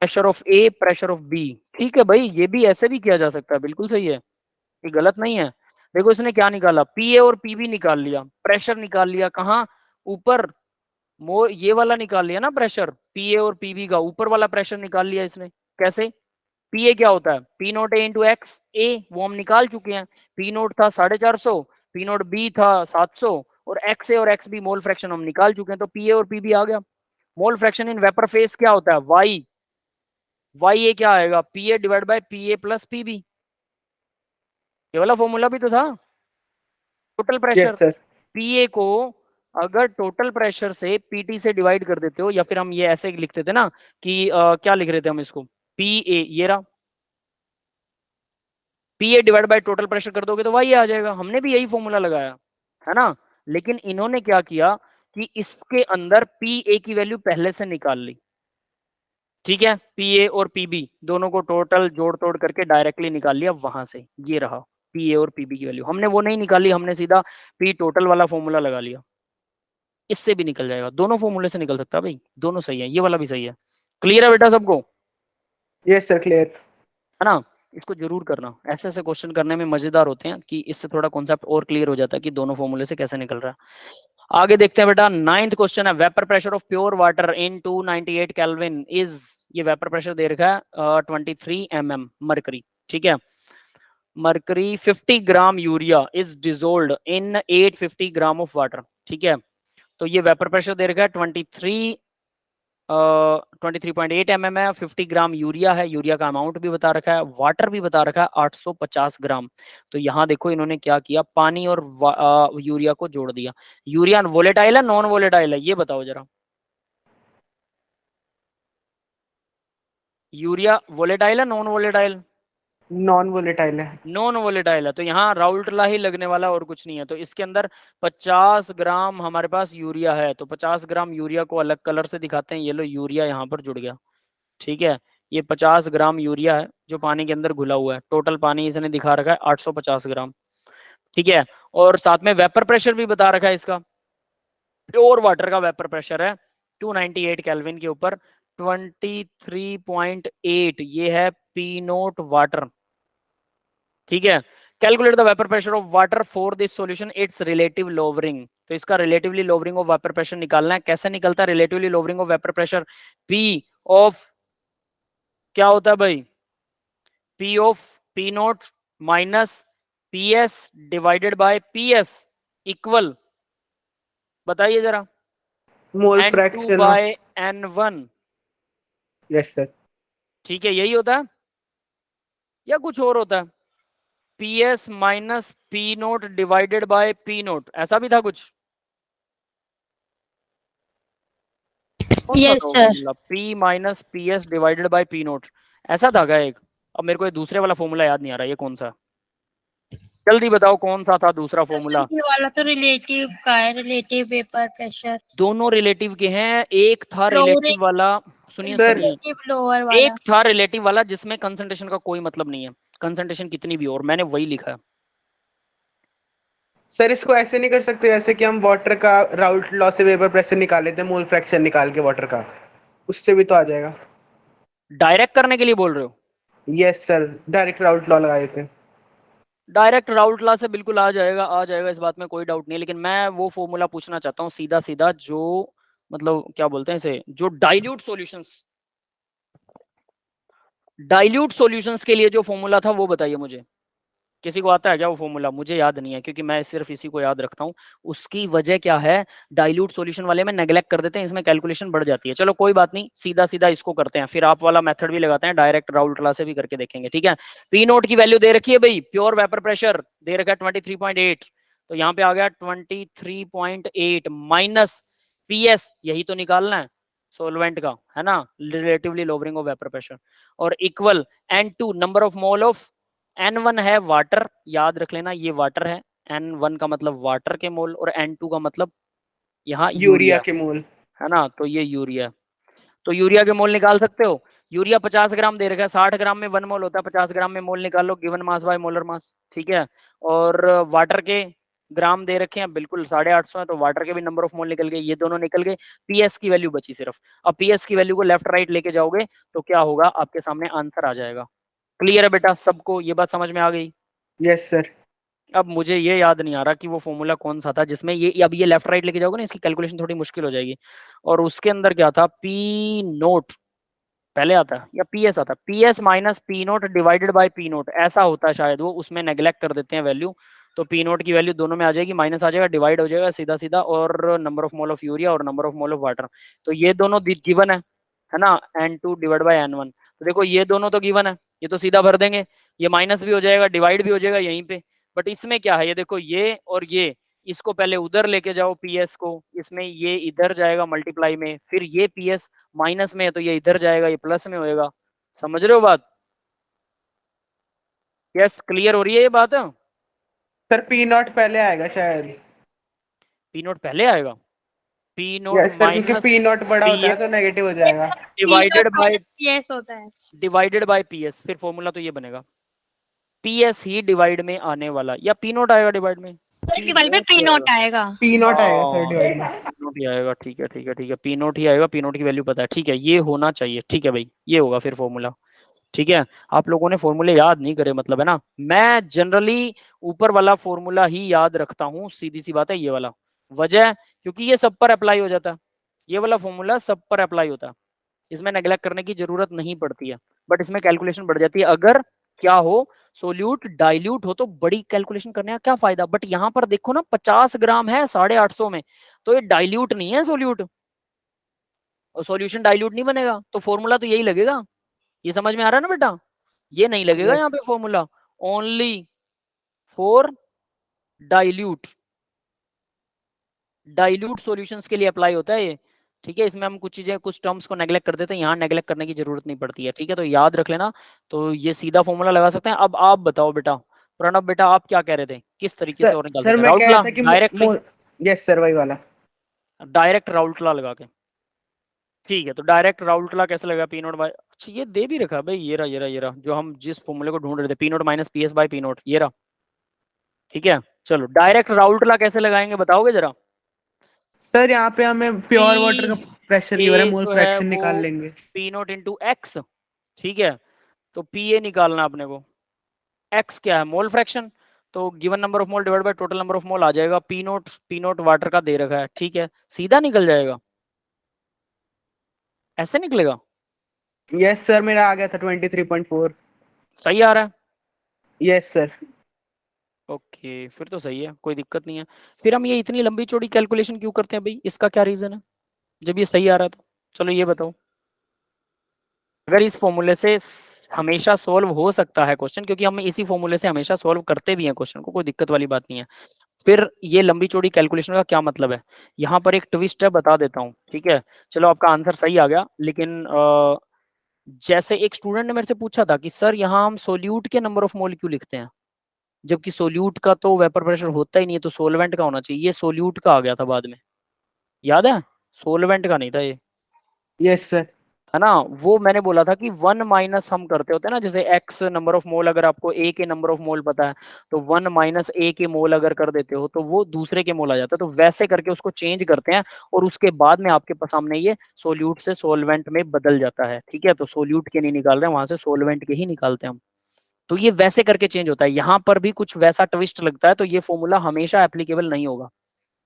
pressure of a pressure of b, ठीक है भाई, ये भी ऐसे भी किया जा सकता है, बिल्कुल सही है, ये गलत नहीं है। देखो इसने क्या निकाला, पी ए और पी बी निकाल लिया, प्रेशर निकाल लिया कहाँ, ऊपर, मोर ये वाला निकाल लिया ना प्रेशर, पी ए और पीबी का ऊपर वाला प्रेशर निकाल लिया इसने, कैसे, पी ए क्या होता है पी नोट ए इंटू एक्स ए, वो हम निकाल चुके हैं, पी नोट था 450, पी नोट बी था 700, और एक्स ए और एक्स बी मोल फ्रैक्शन हम निकाल चुके हैं, तो पी ए और पी बी आ गया। Mole fraction in vapour phase क्या होता है, वाई, वाई ए क्या आएगा, p a divide by p a plus p b, ये वाला फॉर्मूला भी तो था, total pressure, yes sir. P a को अगर टोटल प्रेशर से पीटी से डिवाइड कर देते हो, या फिर हम ये ऐसे लिखते थे ना कि क्या लिख रहे थे हम इसको, पी ए ये रहा, P a divide by total pressure कर दोगे तो वाई आ जाएगा, हमने भी यही फॉर्मूला लगाया है ना। लेकिन इन्होंने क्या किया कि इसके अंदर पी ए की वैल्यू पहले से निकाल ली, ठीक है, पी ए और पीबी दोनों को टोटल जोड़ तोड़ करके डायरेक्टली निकाल लिया वहां से, ये रहा पी ए और पीबी की वैल्यू, हमने वो नहीं निकाली, हमने सीधा पी टोटल वाला फॉर्मूला लगा लिया, इससे भी निकल जाएगा, दोनों फॉर्मूले से निकल सकता है भाई, दोनों सही है, ये वाला भी सही है। क्लियर है बेटा सबको, यस सर क्लियर। है ना। इसको जरूर करना, ऐसे ऐसे क्वेश्चन करने में मजेदार होते हैं कि इससे थोड़ा कॉन्सेप्ट और क्लियर हो जाता है कि दोनों फॉर्मूले से कैसे निकल रहा है। आगे देखते हैं बेटा, 9th क्वेश्चन है, vapour pressure of pure water in 298 kelvin is, ये वेपर प्रेशर दे रखा है 23 mm मरकरी, ठीक है, mercury 50 gram urea is dissolved in 850 gram of water, ठीक है, तो ये वेपर प्रेशर दे रखा है 23.8 mm है, 50 ग्राम यूरिया है, यूरिया का अमाउंट भी बता रखा है, वाटर भी बता रखा है 850 ग्राम। तो यहाँ देखो इन्होंने क्या किया, पानी और यूरिया को जोड़ दिया। यूरिया वोलेटाइल है नॉन वोलेटाइल है, ये बताओ जरा, यूरिया वोलेटाइल है नॉन वोलेटाइल, नॉन वोलेटाइल है। नॉन वोलेटाइल है, तो यहाँ राउल्टला ही लगने वाला और कुछ नहीं है, तो इसके अंदर 50 ग्राम हमारे पास यूरिया है, तो 50 ग्राम यूरिया को अलग कलर से दिखाते हैं, ये लो यूरिया यहाँ पर जुड़ गया, ठीक है, ये 50 ग्राम यूरिया है जो पानी के अंदर घुला हुआ है, टोटल पानी इसने दिखा रखा है 850 ग्राम, ठीक है, और साथ में वेपर प्रेशर भी बता रखा है इसका, प्योर वाटर का वेपर प्रेशर है 298 केल्विन के ऊपर 23.8, ये है पी नोट वाटर, ठीक है। Calculate the vapour pressure of water for this solution it's relative lowering, तो इसका relatively lowering of vapour pressure निकालना है, कैसे निकलता है relatively lowering of vapour pressure, p of क्या होता है भाई, p of p naught minus p s divided by p s equal, बताइए जरा, mole N2 fraction of. By N1, yes sir. ठीक है, यही होता है या कुछ और होता है, PS minus P note divided by P note, ऐसा भी था कुछ? कौन सा Yes, था वो sir. Formula? P minus p s divided by P note, ऐसा था क्या एक? अब मेरे को ये दूसरे वाला फॉर्मूला याद नहीं आ रहा, ये कौन सा? जल्दी बताओ कौन सा था दूसरा फॉर्मूला? ये वाला तो रिलेटिव का है, रिलेटिव वेपर प्रेशर। दोनों रिलेटिव के हैं, एक था Lower रिलेटिव वाला, सुनिए Sir, सुनिए, रिलेटिव लोअर वाला। एक था रिलेटिव वाला जिसमें कंसंट्रेशन का कोई मतलब नहीं है, कंसंट्रेशन कितनी भी हो, और मैंने वही लिखा है। सर इसको ऐसे नहीं कर सकते जैसे कि हम वाटर का राउल्ट लॉ से वेपर प्रेशर निकाल लेते हैं, मोल फ्रैक्शन निकाल के वाटर का, उससे भी तो आ जाएगा। डायरेक्ट करने के लिए बोल रहे हो? Yes sir, direct Raoult law लगा देते हैं। डायरेक्ट राउट लॉ से बिल्कुल आ जाएगा, आ जाएगा, इस बात में कोई डाउट नहीं है, लेकिन मैं वो फॉर्मूला पूछना चाहता हूँ सीधा सीधा, जो मतलब क्या बोलते हैं इसे, जो डाइल्यूट सॉल्यूशंस के लिए जो फॉर्मूला था वो बताइए मुझे। किसी को आता है क्या वो फॉर्मूला? मुझे याद नहीं है, क्योंकि मैं सिर्फ इसी को याद रखता हूँ। उसकी वजह क्या है, डाइल्यूट सॉल्यूशन वाले में नेग्लेक्ट कर देते हैं, इसमें कैलकुलेशन बढ़ जाती है। चलो कोई बात नहीं, सीधा सीधा इसको करते हैं, फिर आप वाला मेथड भी लगाते हैं, डायरेक्ट राउल्ट लॉ से भी करके देखेंगे, ठीक है। पी नोट की वैल्यू दे रखी है भाई, प्योर वेपर प्रेशर दे रखा है 23.8, तो यहाँ पे आ गया 23.8 माइनस पीएस, यही तो निकालना है सोलवेंट का, है ना, relatively lowering of vapour pressure, और equal N2 number of mole of, N1 है वाटर, याद रख लेना ये वाटर है, N1 का मतलब वाटर के मोल, और N2 का मतलब यहाँ यूरिया यूरिया, के मोल। है ना, तो ये यूरिया, तो यूरिया के मोल निकाल सकते हो। यूरिया 50 ग्राम दे रखा है, 60 ग्राम में 1 मोल होता है, 50 ग्राम में मोल निकाल लो, given mass by molar mass, ठीक है। और वाटर के ग्राम दे रखे हैं, बिल्कुल 850 है, तो वाटर के भी नंबर ऑफ मोल निकल गए, ये दोनों निकल गए, पीएस की वैल्यू बची सिर्फ। अब पीएस की वैल्यू को लेफ्ट राइट लेके जाओगे तो क्या होगा, आपके सामने आंसर आ जाएगा। क्लियर है बेटा सबको, ये बात समझ में आ गई? Yes sir. अब मुझे ये याद नहीं आ रहा कि वो फॉर्मूला कौन सा था जिसमें ये, अब ये लेफ्ट राइट लेके जाओगे ना, इसकी कैलकुलेशन थोड़ी मुश्किल हो जाएगी। और उसके अंदर क्या था, पी नोट पहले आता है या पीएस आता है, PS minus P note divided by P note, ऐसा होता है शायद, वो उसमें नेग्लेक्ट कर देते हैं वैल्यू, तो पी नोट की वैल्यू दोनों में आ जाएगी, माइनस आ जाएगा, डिवाइड हो जाएगा सीधा सीधा, और number of mole of urea और number of mole of water, तो ये दोनों गिवन है ना, N2 डिवाइड बाय N1, तो देखो ये दोनों तो गिवन है, ये तो सीधा भर देंगे, ये माइनस भी हो जाएगा, डिवाइड भी हो जाएगा यहीं पे, बट इसमें क्या है, ये देखो ये और ये, इसको पहले उधर लेके जाओ पीएस को, इसमें ये इधर जाएगा मल्टीप्लाई में, फिर ये पीएस माइनस में है तो ये इधर जाएगा, ये प्लस में होएगा, समझ रहे हो बात? यस, क्लियर हो रही है ये बात? सर पी नॉट पहले आएगा शायद। पी नोट पहले आएगा, पी नोट यस सर, क्योंकि माइनस पी नॉट बड़ा होता है पी तो नेगेटिव हो जाएगा। डिवाइडेड बाय पीएस होता है। डिवाइडेड बाय पीएस, फिर फॉर्मूला तो ये बनेगा, पीएस ही डिवाइड में आने वाला, या पी नोट आएगा डिवाइड में? डिवाइड में पी नोट आएगा। पी नॉट आएगा सर हाँ, डिवाइड में। पी नोट ही आएगा, ठीक है ठीक है ठीक है, पी नोट ही आएगा, पी नोट की वैल्यू पता है, ठीक है, ये होना चाहिए, ठीक है भाई, ये होगा फिर फॉर्मूला, ठीक है। आप लोगों ने फॉर्मूले याद नहीं करे मतलब, है ना, मैं जनरली ऊपर वाला फॉर्मूला ही याद रखता हूँ, सीधी सी बात है ये वाला, वजह क्योंकि ये सब पर अप्लाई हो जाता है, ये वाला फॉर्मूला सब पर अप्लाई होता है, इसमें नेग्लेक्ट करने की जरूरत नहीं पड़ती है, बट इसमें कैलकुलेशन बढ़ जाती है, अगर क्या हो, सोल्यूट डाइल्यूट हो तो बड़ी कैलकुलेशन करने का क्या फायदा, बट यहाँ पर देखो ना 50 ग्राम है 850 में, तो ये डाइल्यूट नहीं है सोल्यूट, और सोल्यूशन डाइल्यूट नहीं बनेगा, तो फॉर्मूला तो यही लगेगा, ये समझ में आ रहा है ना बेटा, ये नहीं लगेगा Yes. यहाँ पे formula, only for dilute, dilute solutions के लिए अप्लाई होता है ये, ठीक है। इसमें हम कुछ चीजें कुछ टर्म्स को नेग्लेक्ट कर देते हैं, यहाँ नेग्लेक्ट करने की जरूरत नहीं पड़ती है, ठीक है, तो याद रख लेना, तो ये सीधा फॉर्मूला लगा सकते हैं। अब आप बताओ बेटा, प्रणब बेटा आप क्या कह रहे थे, किस तरीके से और निकाल सर सकते हैं? मैं राउट कह लॉ रहा था कि डायरेक्ट, यस सर वही वाला। डायरेक्ट राउट लॉ लगा के, ठीक है, तो डायरेक्ट राउट लॉ कैसे लगा, पी नोट बाय, अच्छा ये दे भी रखा भाई, ये रहा ये रहा ये रहा, जो हम जिस फॉर्मूले को ढूंढ रहे थे, P naught minus p S by P note, ये रहा, ठीक है। चलो डायरेक्ट राउट लॉ कैसे लगाएंगे बताओगे जरा? सर यहाँ पे हमें प्योर वाटर का प्रेशर की वजह ए मोल जो है फ्रैक्शन वो निकाल लेंगे। पी नोट इंटू एक्स, ठीक है, तो पी ए निकालना अपने को, एक्स क्या है, मोल फ्रैक्शन, तो given number of mole divide by total number of mole आ जाएगा, पी नोट वाटर का दे रखा है, ठीक है, सीधा निकल जाएगा, ऐसे निकलेगा, यस सर, मेरा आ गया था 23.4। सही आ रहा है? Yes sir. ओके, फिर तो सही है, कोई दिक्कत नहीं है। फिर हम ये इतनी लंबी चौड़ी कैलकुलेशन क्यों करते हैं भाई, इसका क्या रीजन है जब ये सही आ रहा है तो? चलो ये बताओ, अगर इस फॉर्मूले से हमेशा सोल्व हो सकता है क्वेश्चन, क्योंकि हम इसी फॉर्मूले से हमेशा सोल्व करते भी हैं क्वेश्चन को, कोई दिक्कत वाली बात नहीं है। फिर ये लंबी चौड़ी कैलकुलेशन का क्या मतलब है, यहाँ पर एक ट्विस्ट है, बता देता हूँ, ठीक है। चलो आपका आंसर सही आ गया, लेकिन जैसे एक स्टूडेंट ने मेरे से पूछा था कि सर यहाँ हम सोल्यूट के नंबर ऑफ मोल क्यों लिखते हैं, जबकि सोल्यूट का तो वेपर प्रेशर होता ही नहीं है, तो सोलवेंट का होना चाहिए। ये सोल्यूट का आ गया था बाद में, याद है, सोलवेंट का नहीं था ये, यस सर। है ना। वो मैंने बोला था कि 1 माइनस हम करते होते हैं ना, जैसे x नंबर ऑफ मोल, अगर आपको a के नंबर ऑफ मोल पता है तो 1 माइनस a के मोल अगर कर देते हो तो वो दूसरे के मोल आ जाता है, तो वैसे करके उसको चेंज करते हैं और उसके बाद में आपके सामने ये सोल्यूट से सोलवेंट में बदल जाता है, ठीक है। तो सोल्यूट के नहीं निकाल रहे हैं, वहां से सोलवेंट के ही निकालते हैं हम। तो ये वैसे करके चेंज होता है, यहाँ पर भी कुछ वैसा ट्विस्ट लगता है, तो ये फॉर्मूला हमेशा एप्लीकेबल नहीं होगा।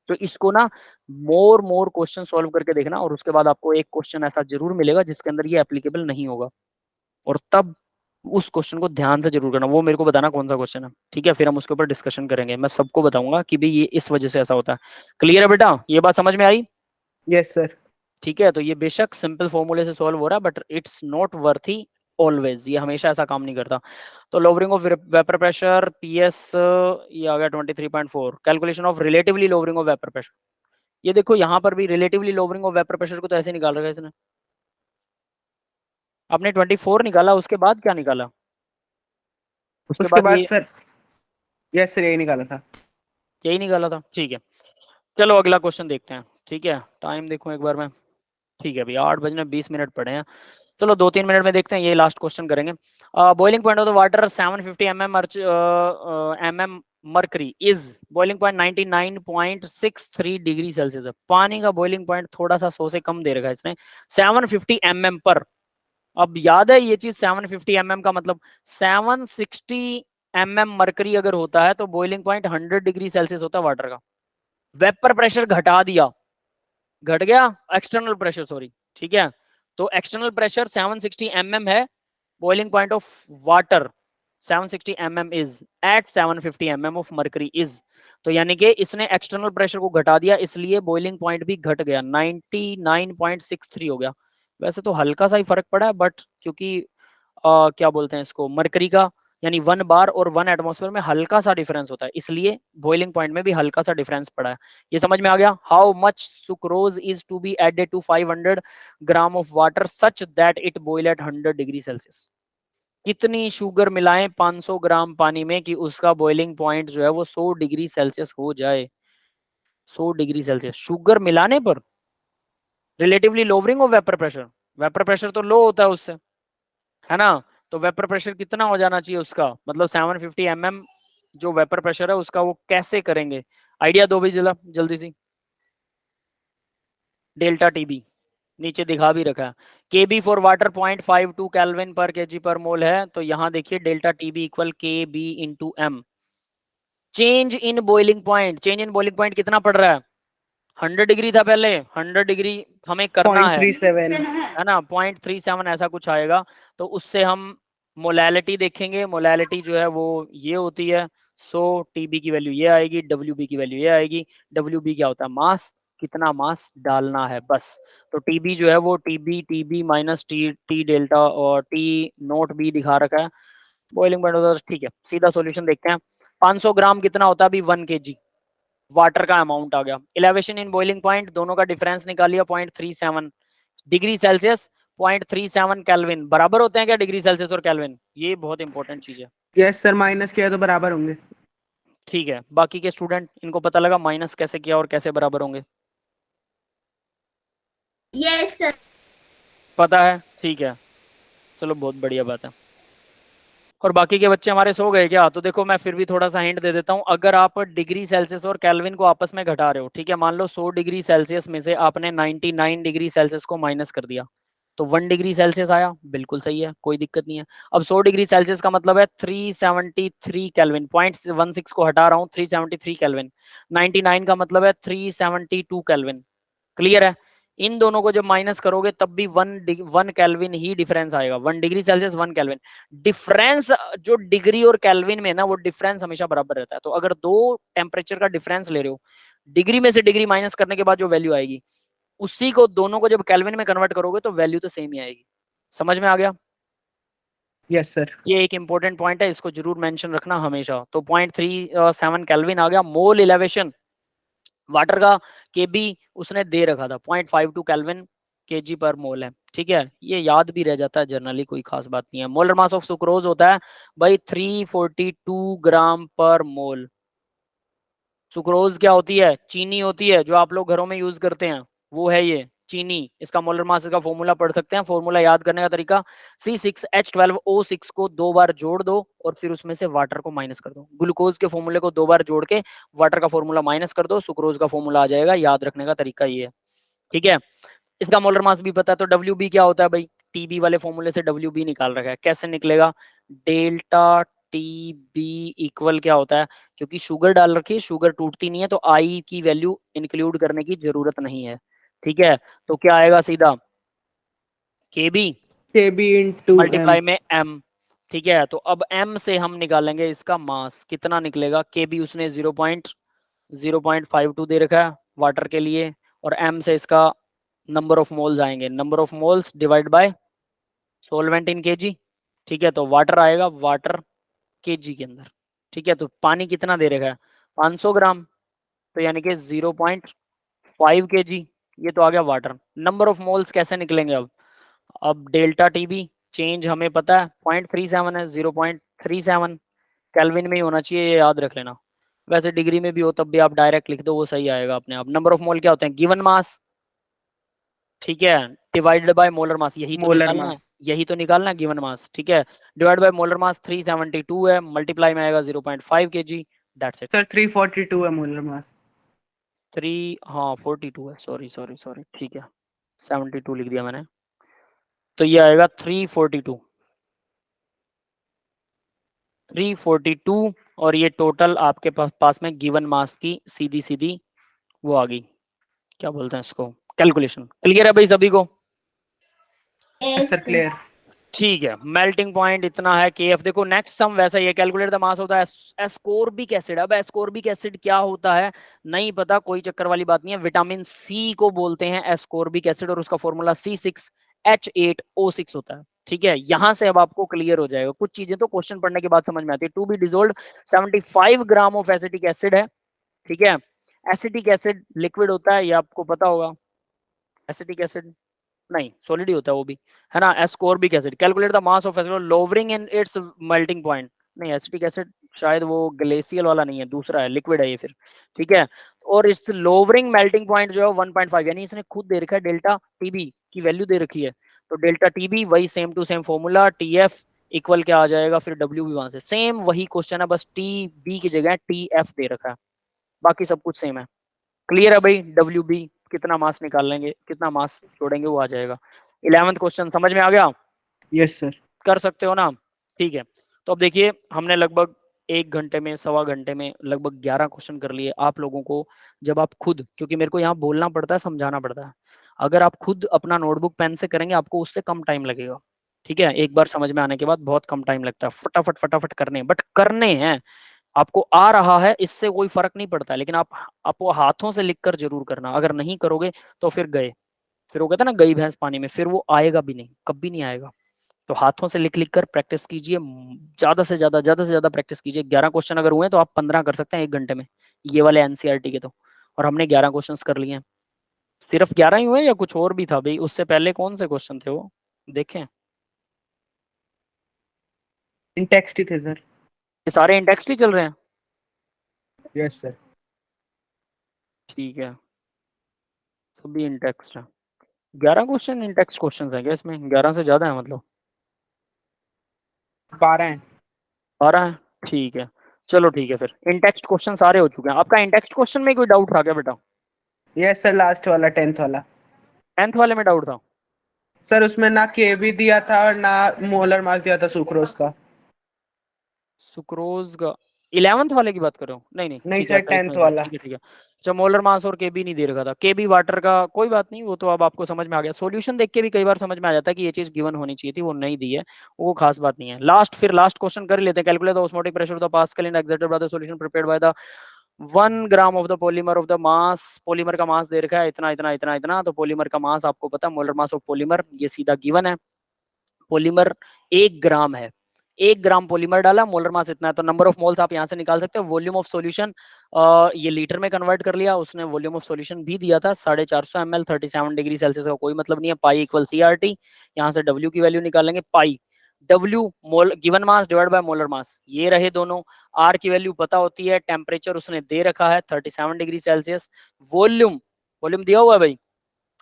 तो इसको ना मोर क्वेश्चन सॉल्व करके देखना, और उसके बाद आपको एक क्वेश्चन ऐसा जरूर मिलेगा जिसके अंदर ये एप्लीकेबल नहीं होगा, और तब उस क्वेश्चन को ध्यान से जरूर करना। वो मेरे को बताना कौन सा क्वेश्चन है, ठीक है। फिर हम उसके ऊपर डिस्कशन करेंगे, मैं सबको बताऊंगा कि भाई ये इस वजह से ऐसा होता है। क्लियर है बेटा, ये बात समझ में आई? Yes sir. ठीक है। तो ये बेशक सिंपल फॉर्मूले से सॉल्व हो रहा है, but it's not worthy always, ये हमेशा ऐसा काम नहीं करता। तो lowering of vapour pressure PS, ये आ गया 23.4। Calculation of relatively lowering of vapour pressure, ये देखो यहाँ पर भी relatively lowering of vapour pressure को तो ऐसे निकाल रखा है इसने। आपने 24 निकाला, उसके बाद क्या निकाला? उसके उसके बाद ये सर, यस सर, यही निकाला था। यही निकाला था, ठीक है। चलो अगला क्वेश्चन देखते हैं, ठीक है। टाइम देखो एक बार मैं, ठीक है, अभी 8 बजने 20 मिनट पड़े हैं। चलो 2-3 मिनट में देखते हैं, ये लास्ट क्वेश्चन करेंगे। Boiling point of the water 750 mm mercury is boiling point 99.63 degree Celsius है। पानी का बॉइलिंग पॉइंट थोड़ा सा 100 से कम दे रखा है इसने, 750 mm पर। अब याद है ये चीज, 750 mm का मतलब 760 mm मर्करी अगर होता है तो बॉइलिंग पॉइंट 100 डिग्री सेल्सियस होता है वाटर का। वेपर प्रेशर घटा दिया, घट गया एक्सटर्नल प्रेशर, सॉरी, ठीक है। तो एक्सटर्नल प्रेशर 760 mm है, boiling point of water 760 mm is at 750 mm of mercury is. तो यानी कि इसने एक्सटर्नल प्रेशर को घटा दिया, इसलिए बॉइलिंग पॉइंट भी घट गया, 99.63 हो गया। वैसे तो हल्का सा ही फर्क पड़ा है, बट क्योंकि क्या बोलते हैं इसको, मरकरी का यानी 1 बार और 1 एटमॉस्फेयर में हल्का सा डिफरेंस होता है, इसलिए बॉइलिंग पॉइंट में भी हल्का सा डिफरेंस पड़ा है। ये समझ में आ गया? How much sucrose is to be added to 500 gram of water such that it boil at 100 degree Celsius. कितनी शुगर मिलाएं 500 ग्राम पानी में कि उसका बॉइलिंग पॉइंट जो है वो 100 डिग्री सेल्सियस हो जाए। 100 डिग्री सेल्सियस शुगर मिलाने पर। Relatively lowering of vapour pressure, vapour pressure तो लो होता है उससे, है ना। तो वेपर प्रेशर कितना हो जाना चाहिए उसका, मतलब 750 mm जो वेपर प्रेशर है उसका, वो कैसे करेंगे, आइडिया दो भी जल्दी सी। डेल्टा टीबी नीचे दिखा भी रखा है, केबी फॉर वाटर 0.52 केल्विन पर केजी पर मोल है, तो यहाँ देखिए delta TB equal k b into m. Change in boiling point, change in boiling point कितना पड़ रहा है, 100 डिग्री था पहले, 100 डिग्री हमें करना है 0.37 है ना, 0.37 ऐसा कुछ आएगा। तो उससे हम मोलैलिटी देखेंगे, मोलैलिटी जो है वो ये होती है, सो टीबी की वैल्यू ये आएगी, डब्ल्यूबी की वैल्यू ये आएगी। डब्ल्यूबी क्या होता है, मास, कितना मास डालना है बस। तो टीबी जो है वो TB TB minus T T delta और टी नोट बी दिखा रखा है, बॉइलिंग पॉइंट होता है, ठीक है। सीधा सॉल्यूशन देखते हैं। 500 ग्राम कितना होता है अभी, 1 kg वाटर का अमाउंट आ गया। इलेवेशन इन बॉइलिंग पॉइंट, दोनों का डिफरेंस निकालिए 0.37 डिग्री सेल्सियस 0.37 केल्विन, बराबर होते हैं क्या डिग्री सेल्सियस और केल्विन, ये बहुत इंपॉर्टेंट चीज है। यस सर, माइनस किया तो बराबर होंगे। ठीक है, बाकी के स्टूडेंट इनको पता लगा माइनस कैसे किया और कैसे बराबर होंगे, यस सर। पता है, ठीक है, चलो बहुत बढ़िया बात है। और बाकी के बच्चे हमारे सो गए क्या? तो देखो मैं फिर भी थोड़ा सा हिंट दे देता हूँ। अगर आप डिग्री सेल्सियस और केल्विन को आपस में घटा रहे हो, ठीक है, मान लो 100 डिग्री सेल्सियस में से आपने 99 डिग्री सेल्सियस को माइनस कर दिया, तो 1 डिग्री सेल्सियस आया, बिल्कुल सही है, कोई दिक्कत नहीं है। अब 100 डिग्री सेल्सियस का मतलब है 373 केल्विन, 0.16 को हटा रहा हूँ, 373 केल्विन। 99 का मतलब है 372 केल्विन। क्लियर है? इन दोनों को जब माइनस करोगे तब भी 1 केल्विन ही डिफरेंस आएगा, 1 डिग्री सेल्सियस 1 केल्विन। डिफरेंस जो डिग्री और केल्विन में ना, वो डिफरेंस हमेशा बराबर रहता है। तो अगर दो टेम्परेचर का डिफरेंस ले रहे हो, डिग्री में से डिग्री माइनस करने के बाद जो वैल्यू आएगी, उसी को दोनों को जब केल्विन में कन्वर्ट करोगे तो वैल्यू तो सेम ही आएगी। समझ में आ गया? Yes sir. ये एक इंपॉर्टेंट पॉइंट है, इसको जरूर मेंशन रखना हमेशा। तो 0.37 केल्विन आ गया। मोल इलेवेशन वाटर का केबी उसने दे रखा था 0.52 केल्विन केजी पर मोल है, ठीक है, ये याद भी रह जाता है जनरली, कोई खास बात नहीं है। मोलर मास ऑफ सुक्रोज होता है भाई 342 ग्राम पर मोल। सुक्रोज क्या होती है? चीनी होती है जो आप लोग घरों में यूज करते हैं, वो है ये चीनी। इसका मोलर मास का फॉर्मूला पढ़ सकते हैं। फॉर्मूला याद करने का तरीका, C6H12O6 को 2 बार जोड़ दो और फिर उसमें से वाटर को माइनस कर दो। ग्लूकोज के फॉर्मूले को 2 बार जोड़ के वाटर का फॉर्मूला माइनस कर दो, सुक्रोज का फॉर्मूला आ जाएगा। याद रखने का तरीका ये है, ठीक है। इसका मोलर मास भी पता है, तो WB क्या होता है भाई? TB वाले फॉर्मूले से WB निकाल रखा है, कैसे निकलेगा? डेल्टा TB इक्वल क्या होता है, क्योंकि शुगर डाल रखी है, शुगर टूटती नहीं है, तो आई की वैल्यू इंक्लूड करने की जरूरत नहीं है, ठीक है। तो क्या आएगा सीधा? KB KB/m। मल्टीप्लाई में M, ठीक है। तो अब M से हम निकालेंगे इसका मास, कितना निकलेगा? KB उसने 0.52 दे रखा है वाटर के लिए, और M से इसका नंबर ऑफ मोल्स आएंगे, number of moles divide by solvent in KG, ठीक है। तो वाटर आएगा, वाटर केजी के अंदर, ठीक है। तो पानी कितना दे रखा है? 500 ग्राम, तो यानी कि 0.5 केजी, ये तो आ गया वाटर। नंबर ऑफ मोल्स कैसे निकलेंगे अब डेल्टा TB चेंज हमें पता है 0.37 है, 0.37 केल्विन में ही होना चाहिए, ये याद रख लेना। वैसे डिग्री में भी हो तब भी आप डायरेक्ट लिख दो, वो सही आएगा अपने आप। नंबर ऑफ मोल क्या होते हैं? गिवन मास, ठीक है, डिवाइडेड बाय मोलर मास, यही तो मोलर निकालना है, मास। यही तो निकालना है गिवन मास, ठीक है। डिवाइड बाय मोलर मास 372 है, मल्टीप्लाई में आएगा 0.5 केजी, दैट्स इट। सर 342 है मोलर मास। 3 हाँ 42 है, सॉरी सॉरी सॉरी, ठीक है 72 लिख दिया मैंने, तो ये आएगा 342 और ये टोटल आपके पास में गिवन मास की सीधी सीधी वो आ गई, क्या बोलते हैं इसको, कैलकुलेशन। क्लियर है भाई सभी को? Yes sir, clear. ठीक है, मेल्टिंग पॉइंट इतना है KF। देखो नेक्स्ट सम वैसा ही है, कैलकुलेट द मास होता है एस्कोर्बिक एसिड। अब एस्कोर्बिक एसिड क्या होता है नहीं पता, कोई चक्कर वाली बात नहीं है। विटामिन C को बोलते हैं एस्कोर्बिक एसिड और उसका फॉर्मूला C6H8O6 होता है, ठीक है। यहां से अब आपको क्लियर हो जाएगा, कुछ चीजें तो क्वेश्चन पढ़ने के बाद समझ में आती है। To be dissolved 75 gram of acetic acid है, ठीक है। एसिटिक एसिड लिक्विड होता है, ये आपको पता होगा। एसिटिक एसिड नहीं, सॉलिड ही होता है वो भी, है ना। Ascorbic acid, calculate the mass of acid lowering in its melting point. नहीं, एसिटिक एसिड शायद वो ग्लेशियल वाला नहीं है, दूसरा है, लिक्विड है ये फिर, ठीक है। और इस लोवरिंग मेल्टिंग पॉइंट जो है 1.5, यानी इसने खुद दे रखा है डेल्टा TB की वैल्यू दे रखी है, तो डेल्टा TB वही same to same formula, TF equal क्या आ जाएगा फिर W भी वहां से सेम वही क्वेश्चन है, बस TB की जगह TF दे रखा है, बाकी सब कुछ सेम है। क्लियर है भाई? WB कितना मास निकाल लेंगे, कितना मास छोड़ेंगे वो आ जाएगा। 11th क्वेश्चन समझ में आ गया? Yes sir. कर सकते हो ना? ठीक है, तो अब देखिए हमने लगभग 1 घंटे में, सवा घंटे में लगभग 11 क्वेश्चन कर लिए। आप लोगों को जब आप खुद, क्योंकि मेरे को यहाँ बोलना पड़ता है, समझाना पड़ता है, अगर आप खुद अपना नोटबुक पेन से करेंगे आपको उससे कम टाइम लगेगा, ठीक है। एक बार समझ में आने के बाद बहुत कम टाइम लगता है, फटाफट फटाफट करने, बट करने हैं। आपको आ रहा है इससे कोई फर्क नहीं पड़ता है, लेकिन आप वो हाथों से लिखकर जरूर करना। अगर नहीं करोगे तो फिर गए, फिर वो कहता है ना गई भैंस पानी में, फिर वो आएगा भी नहीं, कभी नहीं आएगा। तो हाथों से लिख लिख कर प्रैक्टिस कीजिए, ज्यादा से ज्यादा प्रैक्टिस कीजिए। 11 क्वेश्चन अगर हुए तो आप 15 कर सकते हैं 1 घंटे में, ये वाले NCERT के तो। और हमने 11 क्वेश्चन कर लिए हैं। सिर्फ 11 ही हुए या कुछ और भी था भाई? उससे पहले कौन से क्वेश्चन थे वो देखें? इन टेक्स्ट ही थे सर। ये सारे इन टेक्स्ट ही चल रहे हैं? Yes sir. ठीक है, सभी इन टेक्स्ट है। 11 क्वेश्चन इन टेक्स्ट क्वेश्चन है क्या इसमें? 11 से ज्यादा है मतलब? 12 हैं। 12 है, ठीक है। चलो ठीक है, फिर इन टेक्स्ट क्वेश्चन सारे हो चुके हैं। आपका इन टेक्स्ट क्वेश्चन में कोई डाउट था क्या बेटा? यस सर, लास्ट वाला 10th वाला। 10th वाले में डाउट था? सर उसमें ना KB दिया था और ना मोलर मास दिया था सुक्रोज का। सुक्रोज का 11th वाले की बात कर रहे हो? नहीं नहीं नहीं ठीक है, सर, 10th इसमें वाला। ठीक है ठीक है। अच्छा, मोलर मास और KB नहीं दे रखा था, KB वाटर का, कोई बात नहीं, वो तो अब आपको समझ में आ गया। सॉल्यूशन देख के भी कई बार समझ में आ जाता है कि ये चीज गिवन होनी चाहिए थी, वो नहीं दी है, वो खास बात नहीं है। लास्ट क्वेश्चन कर लेते हैं। Calculate the osmotic pressure of the pascal in exerted by the solution prepared by the 1 gram of the polymer of the mass. Polymer का मास दे रखा है इतना इतना इतना इतना, तो पॉलीमर का मास आपको पता है, मोलर मास ऑफ पॉलीमर ये सीधा गिवन है। पॉलीमर 1 ग्राम है, 1 ग्राम पॉलीमर डाला, मोलर मास इतना है, तो नंबर ऑफ मोल्स आप यहाँ से निकाल सकते हो। वॉल्यूम ऑफ सॉल्यूशन ये लीटर में कन्वर्ट कर लिया, उसने वॉल्यूम ऑफ सॉल्यूशन भी दिया था 450 ml, 37 डिग्री सेल्सियस का कोई मतलब नहीं है। पाई इक्वल CRT, यहाँ से W की वैल्यू निकालेंगे, पाई W mole given mass divide by molar मास, ये रहे दोनों। R की वैल्यू पता होती है, टेम्परेचर उसने दे रखा है 37 डिग्री सेल्सियस, वॉल्यूम दिया हुआ है भाई,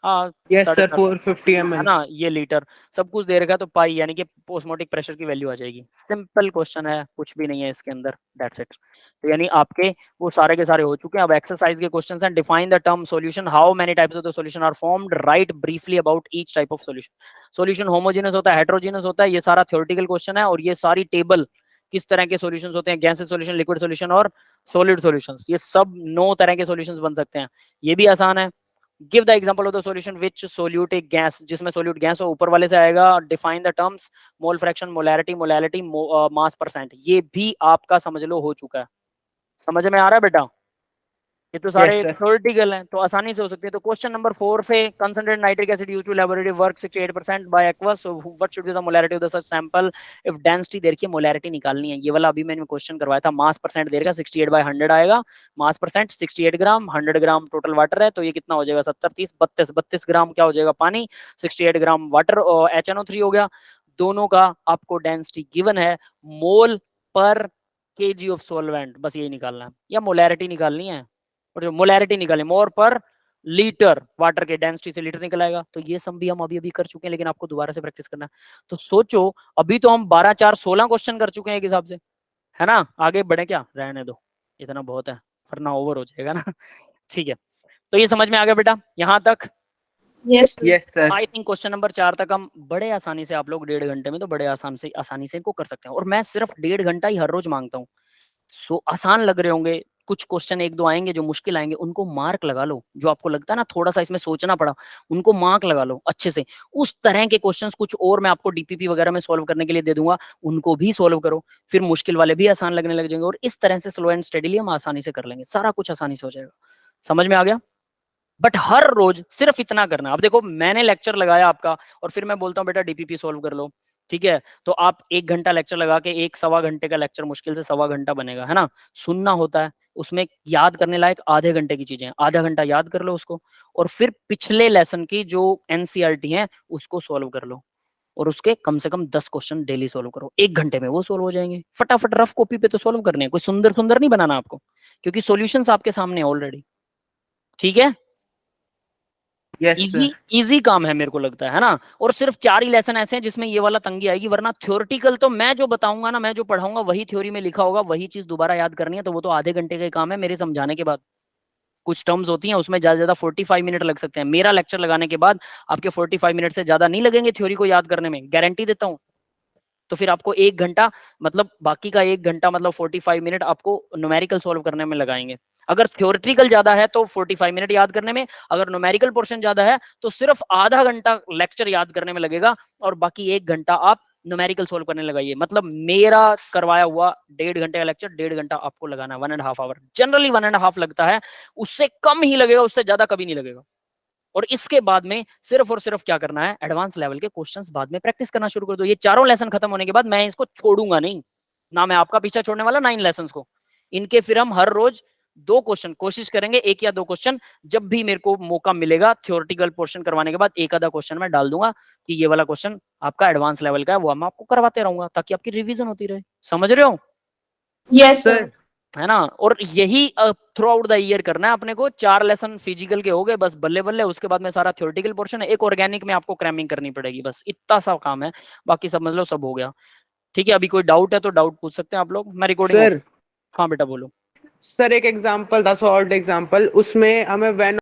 हाँ यस सर 450 450 है ml। ना, ये लीटर सब कुछ दे रखा है, तो पाई यानी कि ऑस्मोटिक प्रेशर की वैल्यू आ जाएगी। सिंपल क्वेश्चन है, कुछ भी नहीं है इसके अंदर, दैट्स इट। तो यानी आपके वो सारे के सारे हो चुके हैं। अब एक्सरसाइज के क्वेश्चंस हैं। Define the term solution, how many types of the solution are formed, write briefly about each type of solution. Solution homogeneous होता है, हेटेरोजेनस होता है, ये सारा थ्योरेटिकल क्वेश्चन है। और ये सारी टेबल किस तरह के सॉल्यूशंस होते हैं, गैसेस सॉल्यूशन, लिक्विड सॉल्यूशन और सॉलिड सॉल्यूशंस, ये सब 9 तरह के सॉल्यूशंस बन सकते हैं। ये भी आसान है। Give the example of the solution which solute A gas, जिसमें सोल्यूट गैस हो, ऊपर वाले से आएगा। Define the terms mole fraction, molarity, molality, mass percent, ये भी आपका समझ लो हो चुका है। समझ में आ रहा है बेटा? ये तो सारे Yes, sir. थ्योरेटिकल हैं, तो आसानी से हो सकते हैं। तो क्वेश्चन नंबर 4 पे, concentrated nitric acid used to laboratory work 68% by aqueous, so what should be the molarity of the such sample if density, देखिए मोलैरिटी निकालनी है। ये वाला अभी मैंने क्वेश्चन करवाया था, मास परसेंट दे रखा 68/100 आएगा, मास परसेंट 68 ग्राम, 100 ग्राम टोटल वाटर है, तो ये कितना हो जाएगा 70 30 32 ग्राम क्या हो जाएगा पानी, 68 ग्राम वाटर और HNO3 हो गया। दोनों का आपको डेंसिटी गिवन है, मोल पर केजी ऑफ सॉल्वेंट, बस यही निकालना है, या मोलैरिटी निकालनी है। और जो मोलैरिटी निकाले, मोर पर लीटर वाटर के डेंसिटी से लीटर निकल आएगा। तो ये सब भी हम अभी कर चुके हैं, लेकिन आपको दोबारा से प्रैक्टिस करना है। तो सोचो, अभी तो हम 12 4 16 क्वेश्चन कर चुके हैं एक हिसाब से, है ना? आगे बढ़े क्या? रहने दो, इतना बहुत है, वरना ओवर हो जाएगा ना। ठीक है, तो ये समझ में आ गया बेटा यहाँ तक? Yes Yes, sir. I think question number 4 तक हम बड़े आसानी से, आप लोग 1.5 घंटे में तो बड़े आसानी से इनको कर सकते हैं। और मैं सिर्फ 1.5 घंटा ही हर रोज मांगता हूँ। सो आसान लग रहे होंगे, कुछ क्वेश्चन 1 2 आएंगे जो मुश्किल आएंगे, उनको मार्क लगा लो। जो आपको लगता है ना थोड़ा सा इसमें सोचना पड़ा, उनको मार्क लगा लो अच्छे से। उस तरह के क्वेश्चंस कुछ और मैं आपको डीपीपी वगैरह में सॉल्व करने के लिए दे दूंगा, उनको भी सॉल्व करो, फिर मुश्किल वाले भी आसान लगने लग जाएंगे। और इस तरह से स्लो एंड स्टेडीली हम आसानी से कर लेंगे, सारा कुछ आसानी से हो जाएगा। समझ में आ गया? बट हर रोज सिर्फ इतना करना। अब देखो, मैंने लेक्चर लगाया आपका, और फिर मैं बोलता हूँ बेटा डीपीपी सॉल्व कर लो, ठीक है? तो आप 1 घंटा लेक्चर लगा के 1 सवा घंटे का लेक्चर मुश्किल से सवा घंटा बनेगा, है ना? सुनना होता है, उसमें याद करने लायक आधे घंटे की चीजें हैं, आधा घंटा याद कर लो उसको, और फिर पिछले लेसन की जो एनसीईआरटी है उसको सॉल्व कर लो, और उसके कम से कम 10 क्वेश्चन डेली सॉल्व करो। 1 घंटे में वो सॉल्व हो जाएंगे फटाफट। रफ कॉपी पे तो सॉल्व करने हैं, कोई सुंदर सुंदर नहीं बनाना आपको, क्योंकि सॉल्यूशंस आपके सामने है ऑलरेडी। ठीक है? Yes, easy sir. इजी काम है मेरे को लगता है ना? और सिर्फ 4 ही लेसन ऐसे हैं जिसमें ये वाला तंगी आएगी, वरना थ्योरेटिकल तो मैं जो बताऊंगा ना, मैं जो पढ़ाऊंगा वही थ्योरी में लिखा होगा, वही चीज दोबारा याद करनी है, तो वो तो आधे घंटे का ही काम है मेरे समझाने के बाद। कुछ टर्म्स होती हैं उसमें ज्यादा ज्यादा 45 मिनट लग सकते हैं, मेरा लेक्चर लगाने के बाद आपके 45 मिनट से ज्यादा नहीं लगेंगे थ्योरी को याद करने में, गारंटी देता हूँ। तो फिर आपको 1 घंटा, मतलब बाकी का 1 घंटा मतलब 45 मिनट आपको न्यूमेरिकल सॉल्व करने में लगाएंगे। अगर थ्योरेटिकल ज्यादा है तो 45 मिनट याद करने में, अगर न्यूमेरिकल पोर्शन ज्यादा है तो सिर्फ आधा घंटा लेक्चर याद करने में लगेगा, और बाकी 1 घंटा आप न्यूमेरिकल सॉल्व करने लगाइए। मतलब मेरा करवाया हुआ 1.5 घंटे का लेक्चर 1.5 घंटा आपको लगाना है, 1.5 आवर, जनरली 1.5 लगता है, उससे कम ही लगेगा, उससे ज्यादा कभी नहीं लगेगा। और इसके बाद में सिर्फ और सिर्फ क्या करना है, एडवांस लेवल के क्वेश्चंस बाद में प्रैक्टिस करना शुरू कर दो। ये चारों लेसन खत्म होने के बाद मैं इसको छोड़ूंगा नहीं, ना मैं आपका पीछा छोड़ने वाला, ना इन लेसन्स को। इनके फिर हम हर रोज 2 क्वेश्चन कोशिश करेंगे, 1 या 2 क्वेश्चन, जब भी मेरे को मौका मिलेगा थ्योरेटिकल पोर्शन करवाने के बाद एक आधा क्वेश्चन मैं डाल दूंगा कि ये वाला क्वेश्चन आपका एडवांस लेवल का है, वो मैं आपको करवाते रहूंगा ताकि आपकी रिवीजन होती रहे। समझ रहे हो? Yes sir. है ना? और यही थ्रू आउट द ईयर करना है अपने को। 4 लेसन फिजिकल के हो गए बस, बल्ले बल्ले। उसके बाद में सारा थ्योरेटिकल पोर्शन है, एक ऑर्गेनिक में आपको क्रैमिंग करनी पड़ेगी, बस इतना सा काम है, बाकी समझ लो सब हो गया। ठीक है? अभी कोई डाउट है तो डाउट पूछ सकते हैं आप लोग, मैं रिकॉर्डिंग। सर हाँ बेटा बोलो। सर एक एग्जांपल था, सॉल्ट एग्जांपल, उसमें हमें व्हेन